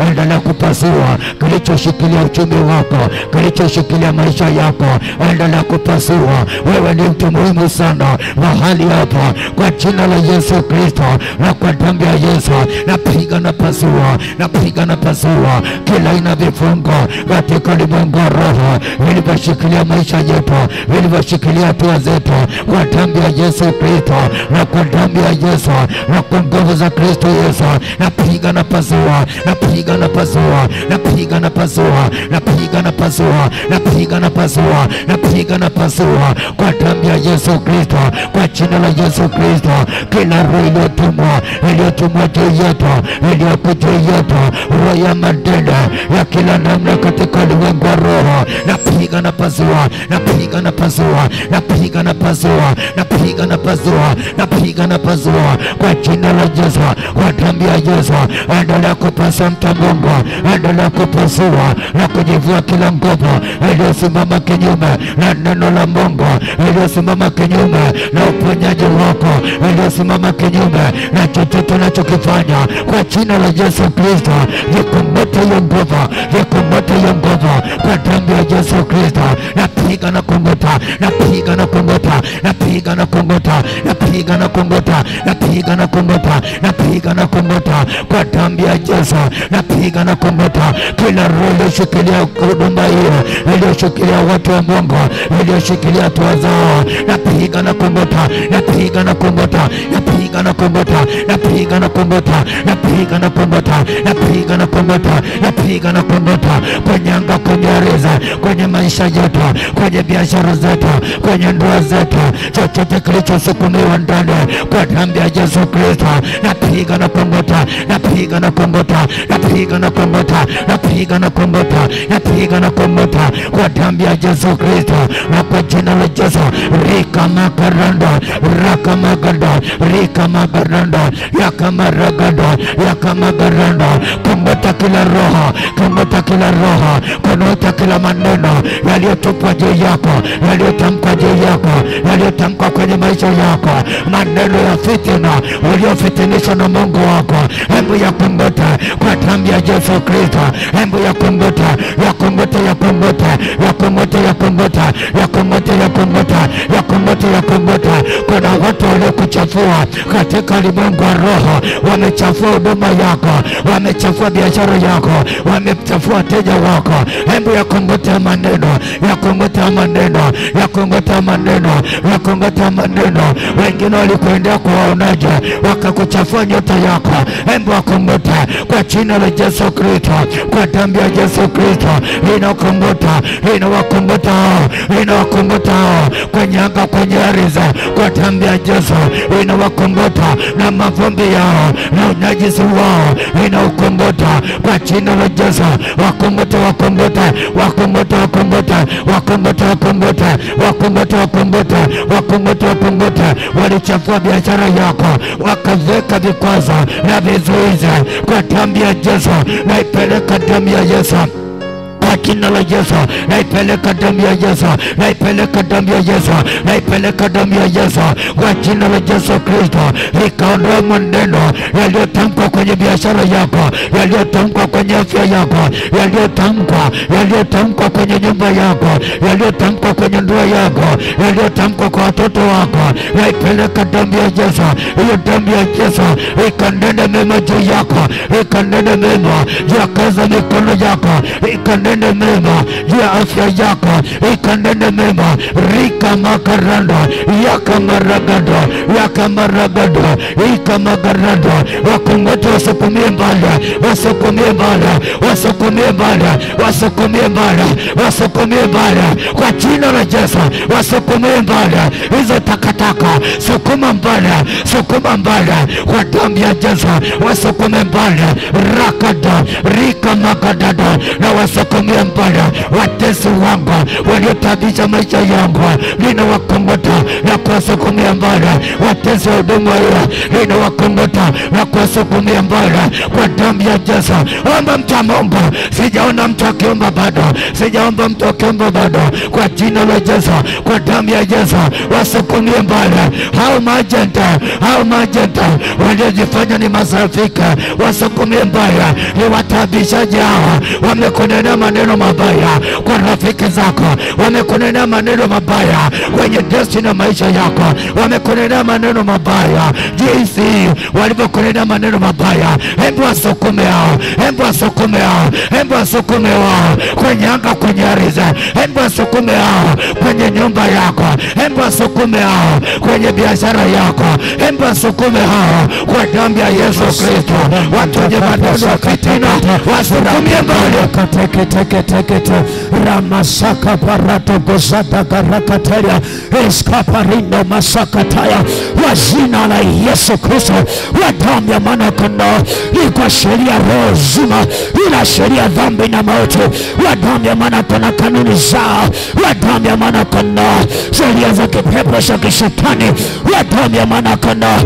Endelea kupasua. Kilichoshikilia uchumi wako, kilichoshikilia maisha yako, endelea kupasua. Wewe ni mtu muhimu sana mahali hapa kwa jina la Yesu Kristo na kwa damu ya Yesu. Napiga na pasua kila ina vifungo katika ulimwengu wa roho vilivyoshikilia maisha yetu, vilivyoshikilia hatua zetu, kwa damu ya Yesu Kristo na kwa damu ya Yesu na kwa nguvu za Kristo Yesu. Napiga na pasua kwa damu ya Yesu Kristo, kwa jina la Yesu Kristo Roho, kila roho iliyotumwa juu yetu, iliyokuja yetu, roho ya matendo ya kila namna katika ulimwengu wa roho, napiga na pasua, napiga na pasua, napiga na pasua, napiga na pasua, napiga na pasua kwa jina la Yesu, kwa damu ya Yesu. Endelea kupasua mtamungu, endelea kupasua na kujivua kila nguvu iliyosimama kinyume na neno la Mungu, iliyosimama kinyume na uponyaji wako, iliyosimama kinyume na chochote unachokifanya kwa jina la Yesu Kristo. Vikumbuke hiyo nguvu, vikumbuke hiyo nguvu kwa damu ya Yesu Kristo. Napiga na kunguta, napiga na kunguta, napiga na kunguta, napiga na kunguta, napiga na kunguta, napiga na kunguta kwa damu ya Yesu. Napiga na kunguta kila roho iliyoshikilia huduma hiyo, iliyoshikilia watu wa Mungu, iliyoshikilia hatua zao. Napiga na kunguta, napiga na kunguta, napiga na kunguta, napiga na kunguta, napiga na kunguta, napiga na kunguta, napiga na kunguta kwenye anga, kwenye ardhi, kwenye maisha yetu, kwenye biashara zetu, kwenye ndoa zetu, chochote kilichosukumiwa ndani kwa damu ya Yesu Kristo. Napiga na kunguta, napiga na kunguta, napiga na kunguta, napiga na kunguta, napiga na kunguta kwa damu ya Yesu Kristo na kwa jina la Yesu. Rika makarando, raka magando, rika magarando, yaka maragando, yaka magarando. Kunguta kila roho, kunguta kila roho, kunguta kila maneno yaliyotupwa juu yako, yaliyotamkwa juu yako, yaliyotamkwa kwenye maisha yako, maneno ya fitina uliofitinishwa na Mungu wako. Hebu ya kunguta kwa damu ya Yesu Kristo. Hebu ya kunguta, ya kunguta, ya kunguta, ya kunguta, ya kunguta, ya kunguta, ya kunguta, ya kunguta, ya kunguta. Kuna watu waliokuchafua katika ulimwengu wa roho, wamechafua huduma yako, wamechafua biashara yako, wamechafua wateja wako. Hebu ya kunguta maneno, ya kunguta maneno, ya kunguta maneno, ya kunguta maneno. Wengine walikuendea kwa waonaje, wakakuchafua nyota yako. Hebu wakunguta kwa jina la Yesu Kristo, kwa damu ya Yesu Kristo. Inakunguta, inawakunguta, inawakunguta kwenye anga, kwenye ardhi, kwa damu ya Yesu. Inawakunguta na mavumbi yao na unajisi wao, inaukunguta kwa jina la Yesu. Wakunguta, wakunguta, wakunguta, wakunguta, wakunguta, wakunguta, wakunguta, wakunguta, wakunguta, wakunguta. Walichafua biashara yako, wakaweka vikwazo na vizuizi kwa damu ya Yesu. Naipeleka damu ya Yesu kwa jina la Yesu. Naipeleka damu ya Yesu, naipeleka damu ya Yesu, naipeleka damu ya Yesu kwa jina la Yesu Kristo. Ikaondoa maneno yaliyotamkwa kwenye biashara yako, yaliyotamkwa kwenye afya yako, yaliyotamkwa kwenye nyumba yako, yaliyotamkwa kwenye ndoa yako, yaliyotamkwa kwa watoto wako. Naipeleka damu ya Yesu. Hiyo damu ya Yesu ikanene mema juu yako, ikanene mema juu ya kazi ya mikono yako, ikanene mema juu ya afya yako, ikanene mema. Rika makarando, yaka maragado, yaka maragado, ika magarando. Wakunguta wasukumie mbali, wasukumie mbali, wasukumie mbali, wasukumie mbali, wasukumie mbali kwa jina la Yesu. Wasukumie mbali hizo takataka, sukuma mbali, sukuma mbali kwa damu ya Yesu. Wasukume mbali rakada, rika magadada, na wasukumie mbali watesi wangu waliotabisha maisha yangu. Ninawakunguta na kuwasukumia mbali watesi wa huduma hiyo, ninawakunguta na kuwasukumia mbali kwa damu ya Yesu. Omba mcha Mungu, sijaona mtu akiomba bado, sijaomba mtu akiomba bado. Kwa jina la Yesu, kwa damu ya Yesu, wasukumie mbali hao majenta, hao majenta waliojifanya ni masafika. Wasukumie mbali, ni watabishaji hawa, wamekunenea maneno mabaya kwa rafiki zako, wamekunenea maneno mabaya kwenye destiny ya maisha yako, wamekunenea maneno mabaya jinsi walivyokunenea maneno mabaya. Hebu wasukume hao, hebu wasukume hao, hebu wasukume hao kwenye anga, kwenye ardhi. Hebu wasukume hao kwenye nyumba yako, hebu wasukume hao kwenye biashara yako, hebu wasukume hao kwa damu ya Yesu Kristo. Watu wenye maneno ya fitina wasukumie mbali. reketekete ramasaka parato gozada garakatelia eskaparindo masakataya wa jina la Yesu Kristo wa damu ya mwanakondoo. Ni kwa sheria roho uzima, ila sheria dhambi na mauti, wa damu ya mwanakondoo, kanuni zao, wa damu ya mwanakondoo, sheria za kipepo za kishetani, wa damu ya mwanakondoo,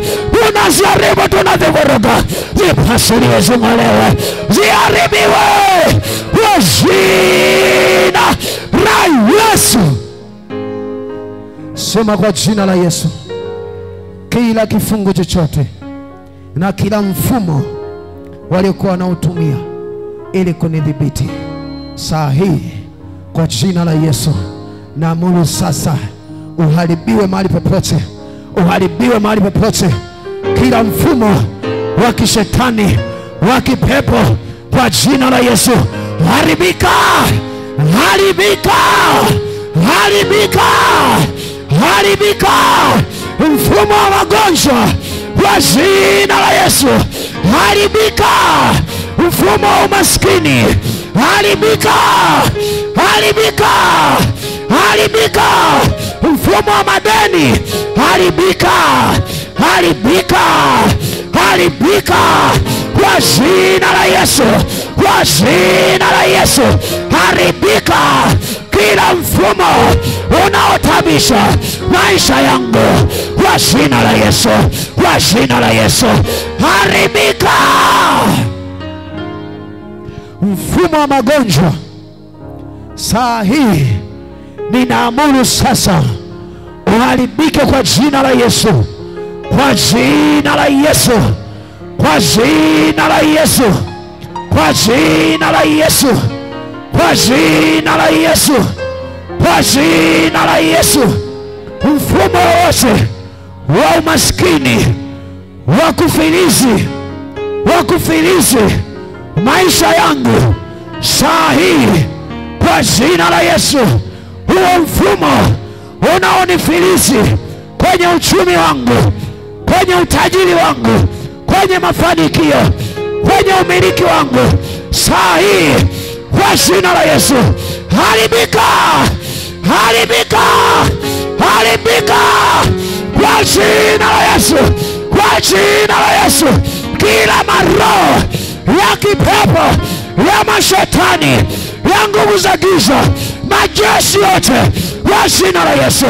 unaziharibu tunazivuruga, zipasuliwe, zing'olewe, ziharibiwe kwa jina la Yesu. Sema kwa jina la Yesu, kila kifungu chochote na kila mfumo waliokuwa wanautumia ili kunidhibiti, saa hii kwa jina la Yesu naamuru sasa uharibiwe mahali popote, uharibiwe mahali popote. Kila mfumo wa kishetani, wa kipepo, kwa jina la Yesu haribika, haribika, haribika, haribika. Mfumo wa magonjwa kwa jina la Yesu haribika. Mfumo wa umaskini haribika, haribika, haribika. Mfumo wa madeni haribika, haribika, haribika kwa jina la Yesu, kwa jina la Yesu haribika. Kila mfumo unaotabisha maisha yangu kwa jina la Yesu, kwa jina la Yesu haribika. Mfumo wa magonjwa saa hii ninaamuru sasa uharibike kwa jina la Yesu, kwa jina la Yesu, kwa jina la Yesu, kwa jina la Yesu, kwa jina la Yesu, kwa jina la Yesu. Mfumo wote wa umaskini, wa kufilizi, wa kufilizi maisha yangu saa hii kwa jina la Yesu, huo mfumo unaonifilizi kwenye uchumi wangu, kwenye utajiri wangu, kwenye mafanikio, kwenye umiliki wangu, saa hii kwa jina la Yesu haribika, haribika, haribika kwa jina la Yesu, kwa jina la Yesu. Kila maroho ya kipepo, ya mashetani, ya nguvu za giza, majeshi yote kwa jina la Yesu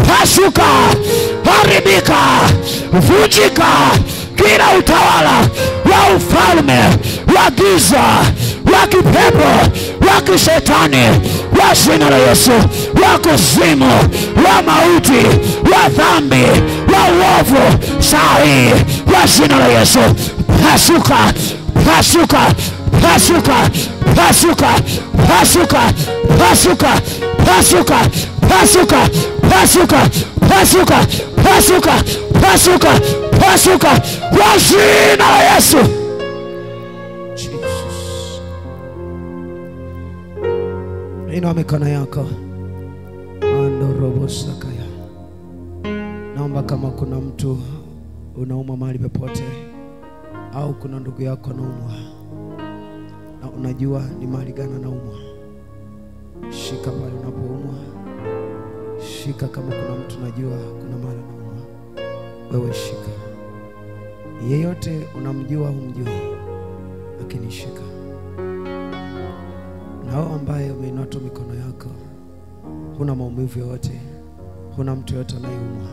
pasuka, haribika, vunjika. Kila utawala wa ufalme wa giza, wa kipepo, wa kishetani kwa jina la Yesu, wa kuzimu, wa mauti, wa dhambi, wa uovu, saa hii kwa jina la Yesu pasuka, pasuka, pasuka, pasuka, pasuka, pasuka, pasuka, pasuka, pasuka, pasuka, pasuka, pasuka, pasuka kwa jina la Yesu. Jesus. Inua mikono yako. Ando robo sakaya. Naomba kama kuna mtu unaumwa mahali popote, au kuna ndugu yako anaumwa na unajua ni mahali gani anaumwa, shika pale unapoumwa. Shika kama kuna mtu unajua kuna mahali anaumwa, wewe shika. Yeyote unamjua humjui, lakini shika. Na wewe ambaye umeinua tu mikono yako, huna maumivu yote, huna mtu yote anayeumwa,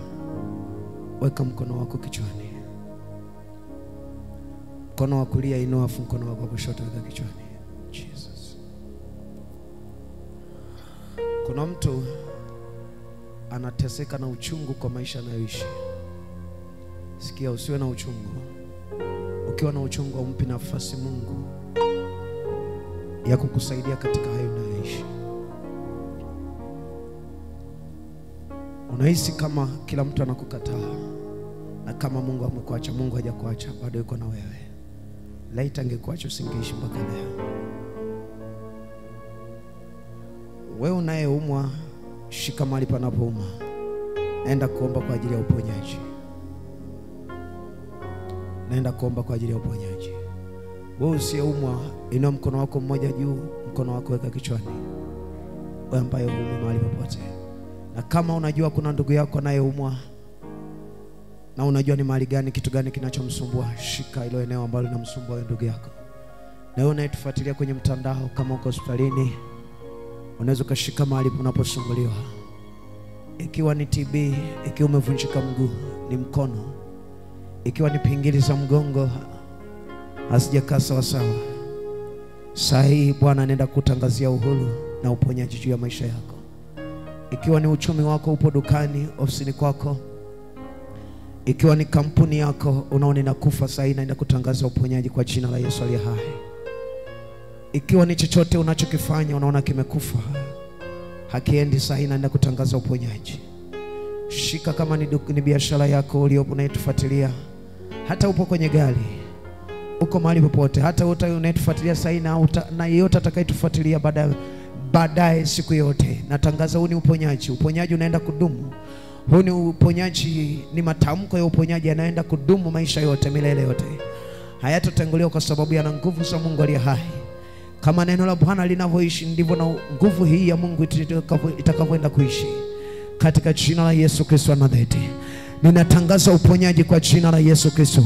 weka mkono wako kichwani. Mkono wa kulia inua, afu mkono wako kushoto weka kichwani. Jesus. Kuna mtu anateseka na uchungu kwa maisha anayoishi. Sikia, usiwe na uchungu. Ukiwa na uchungu umpe nafasi Mungu ya kukusaidia katika hayo unayoishi. Unahisi kama kila mtu anakukataa, na kama Mungu amekuacha. Mungu hajakuacha, bado yuko na wewe. Laiti angekuacha usingeishi mpaka leo. Wewe unayeumwa, shika mahali panapouma, naenda kuomba kwa ajili ya uponyaji. Naenda kuomba kwa ajili ya uponyaji. Wewe usiyeumwa, inua mkono wako mmoja juu, mkono wako weka kichwani. Wewe ambaye umeumwa mahali popote. Na kama unajua kuna ndugu yako anayeumwa na unajua ni mahali gani, kitu gani kinachomsumbua, shika hilo eneo ambalo linamsumbua ndugu yako. Na wewe unayetufuatilia kwenye mtandao, kama uko hospitalini, unaweza kushika mahali unaposumbuliwa. Ikiwa ni TB, ikiwa umevunjika mguu, ni mkono, ikiwa ni pingili za mgongo hazijakaa sawa sawa, saa hii Bwana anaenda kutangazia uhuru na uponyaji juu ya maisha yako. Ikiwa ni uchumi wako, upo dukani, ofisini kwako, ikiwa ni kampuni yako unaona inakufa, saa hii naenda kutangaza uponyaji kwa jina la Yesu aliye hai. Ikiwa ni chochote unachokifanya unaona kimekufa, hakiendi, saa hii naenda kutangaza uponyaji. Shika kama ni biashara yako uliopo unayetufuatilia, hata upo kwenye gari, uko mahali popote, hata unayetufuatilia saa hii na yeyote atakayetufuatilia baadaye siku yote, natangaza huu ni uponyaji. Uponyaji unaenda kudumu. Huu ni uponyaji, ni matamko ya uponyaji yanaenda kudumu maisha yote, milele yote. Hayatatanguliwa kwa sababu yana nguvu za Mungu aliye hai. Kama neno la Bwana linavyoishi, ndivyo na nguvu hii ya Mungu itakavyoenda kuishi. Katika jina la Yesu Kristo wa Nazareti, ninatangaza uponyaji kwa jina la Yesu Kristo.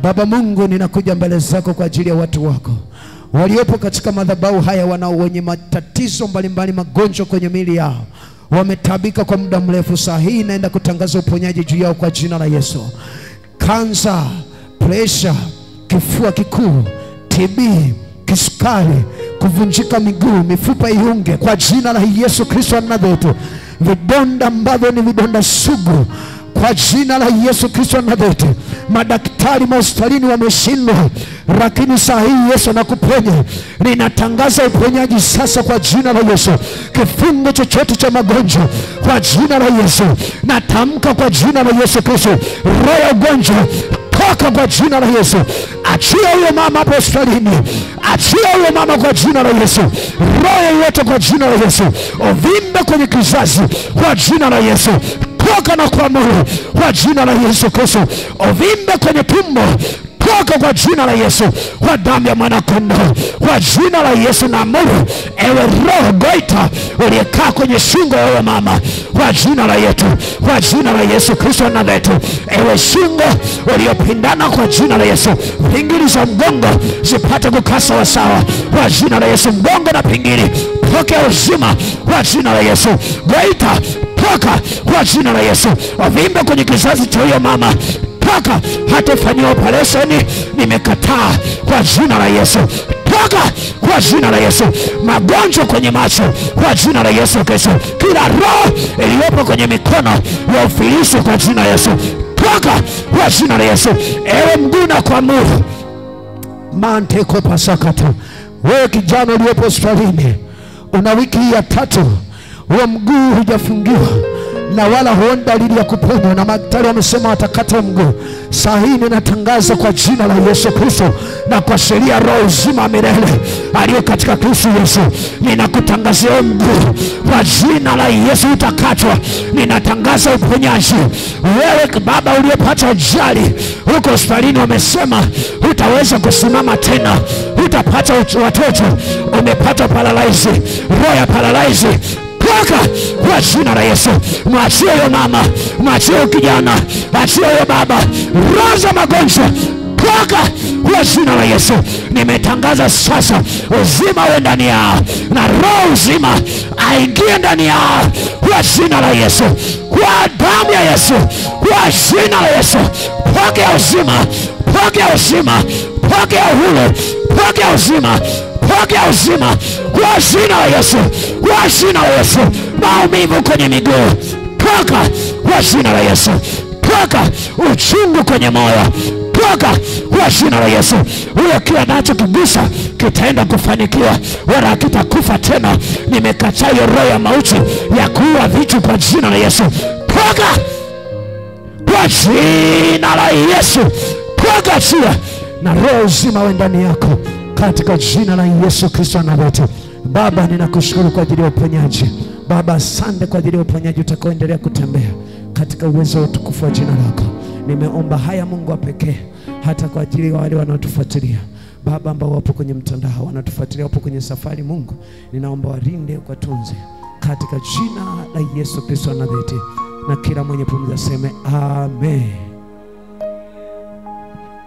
Baba Mungu, ninakuja mbele zako kwa ajili ya watu wako waliopo katika madhabahu haya, wenye matatizo mbalimbali, magonjwa kwenye miili yao, wametabika kwa muda mrefu. Saa hii naenda kutangaza uponyaji juu yao kwa jina la Yesu. Kansa, pressure, kifua kikuu, TB, kisukari, kuvunjika miguu, mifupa iunge kwa jina la Yesu Kristo wa Nazareti. Vidonda ambavyo ni vidonda sugu kwa jina la Yesu Kristo wa Nazareti. Madaktari hospitalini wameshindwa, lakini saa hii Yesu anakuponya. Ninatangaza uponyaji sasa kwa jina la Yesu. Kifungo chochote cha magonjwa kwa jina la Yesu, natamka kwa jina la Yesu Kristo, roho ya ugonjwa toka kwa jina la Yesu. Achia huyo mama hapo hospitalini, achia huyo mama kwa jina la Yesu. Roho yote kwa jina la Yesu. Uvimbe kwenye kizazi kwa jina la Yesu, toka na kuamuru kwa jina la Yesu Kristo. Uvimbe kwenye tumbo, toka kwa jina la Yesu, kwa damu ya mwanakondoo, kwa jina la Yesu. Na amuru ewe roho goita uliyekaa kwenye shingo ya mama, kwa jina la Yesu, kwa jina la Yesu Kristo wa Nazareti. Ewe shingo uliyopindana, kwa jina la Yesu, pingili za mgongo zipate kukaa sawa sawa kwa jina la Yesu. Mgongo na pingili, pokea uzima kwa jina la Yesu. Goita, toka kwa jina la Yesu. Uvimbe kwenye kizazi cha huyo mama, toka. Hatafanywa operation, nimekataa kwa jina la Yesu. Toka kwa jina la Yesu. Magonjwa kwenye macho kwa jina la Yesu Kristo. Kila roho iliyopo kwenye mikono ya ufilisi kwa jina la Yesu, toka kwa jina la Yesu. Ewe mguu na kuamuru manteko pasakata. Wewe kijana uliyepo hospitalini, una wiki ya 3, huo mguu hujafungiwa na wala huoni dalili ya kuponywa, na madaktari wamesema watakata mguu. Saa hii ninatangaza kwa jina la Yesu Kristo na kwa sheria roho uzima milele aliyo katika Kristo Yesu, ninakutangazia mguu kwa jina la Yesu utakatwa. Ninatangaza uponyaji. Wewe baba uliyepata ajali huko hospitalini, wamesema hutaweza kusimama tena, hutapata watoto, umepata paralyze, roho ya paralyze, toka kwa jina la Yesu. Mwachie huyo mama, mwachie huyo kijana, achie huyo baba. Roho za magonjwa, toka kwa jina la Yesu. Nimetangaza sasa uzima uwe ndani yao, na roho uzima aingie ndani yao kwa jina la Yesu, kwa damu ya Yesu, kwa jina la Yesu. Pokea uzima, pokea uzima, pokea uhuru, pokea uzima, pokea uzima kwa jina la Yesu, kwa jina la Yesu. Maumivu kwenye miguu, toka kwa jina la Yesu. Toka uchungu kwenye moyo, toka kwa jina la Yesu. Huyo kila nacho kigusa kitaenda kufanikiwa, wala hakitakufa tena. Nimekataa hiyo roho ya mauti ya kuua vitu kwa jina la Yesu. Toka kwa jina la Yesu, toka chia, na roho uzima we ndani yako katika jina la Yesu Kristo wa Nazareti. Baba, ninakushukuru kwa ajili ya uponyaji. Baba, asante kwa ajili ya uponyaji utakaoendelea kutembea katika uwezo wa utukufu wa jina lako. Nimeomba haya Mungu wa pekee, hata kwa ajili ya wale wanaotufuatilia. Baba, ambao wapo kwenye mtandao wanatufuatilia, wapo kwenye safari, Mungu ninaomba walinde, ukatunze katika jina la Yesu Kristo wa Nazareti, na kila mwenye pumzi aseme amen.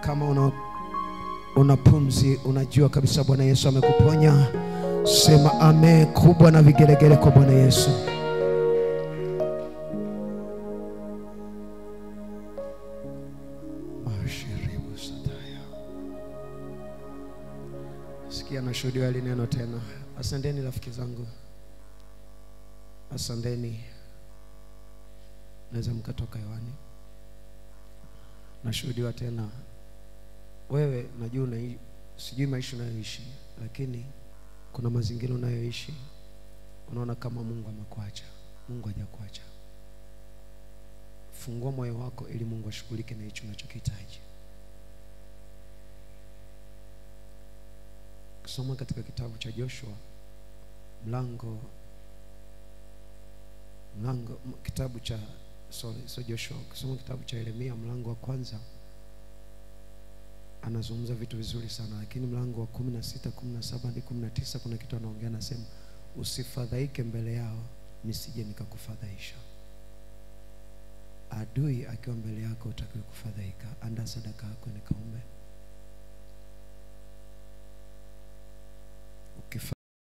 Kama una pumzi, unajua kabisa Bwana Yesu amekuponya, sema amen kubwa na vigelegele kwa Bwana Yesu. Sikia na shuhudia hili neno tena. Asanteni rafiki zangu, asanteni. Naweza mkatoka hewani. Nashuhudia tena. Wewe najua sijui maisha unayoishi, lakini kuna mazingira unayoishi unaona kama Mungu amekuacha. Mungu hajakuacha. Fungua moyo wako ili Mungu ashughulike na hicho unachokihitaji. Kusoma katika kitabu cha Joshua kusoma kitabu cha Yeremia mlango wa kwanza anazungumza vitu vizuri sana, lakini mlango wa 16, 17 hadi 19 kuna kitu anaongea, anasema usifadhaike mbele yao nisije nikakufadhaisha. Adui akiwa mbele yako utakiwa kufadhaika. Anda sadaka yako nikaombe.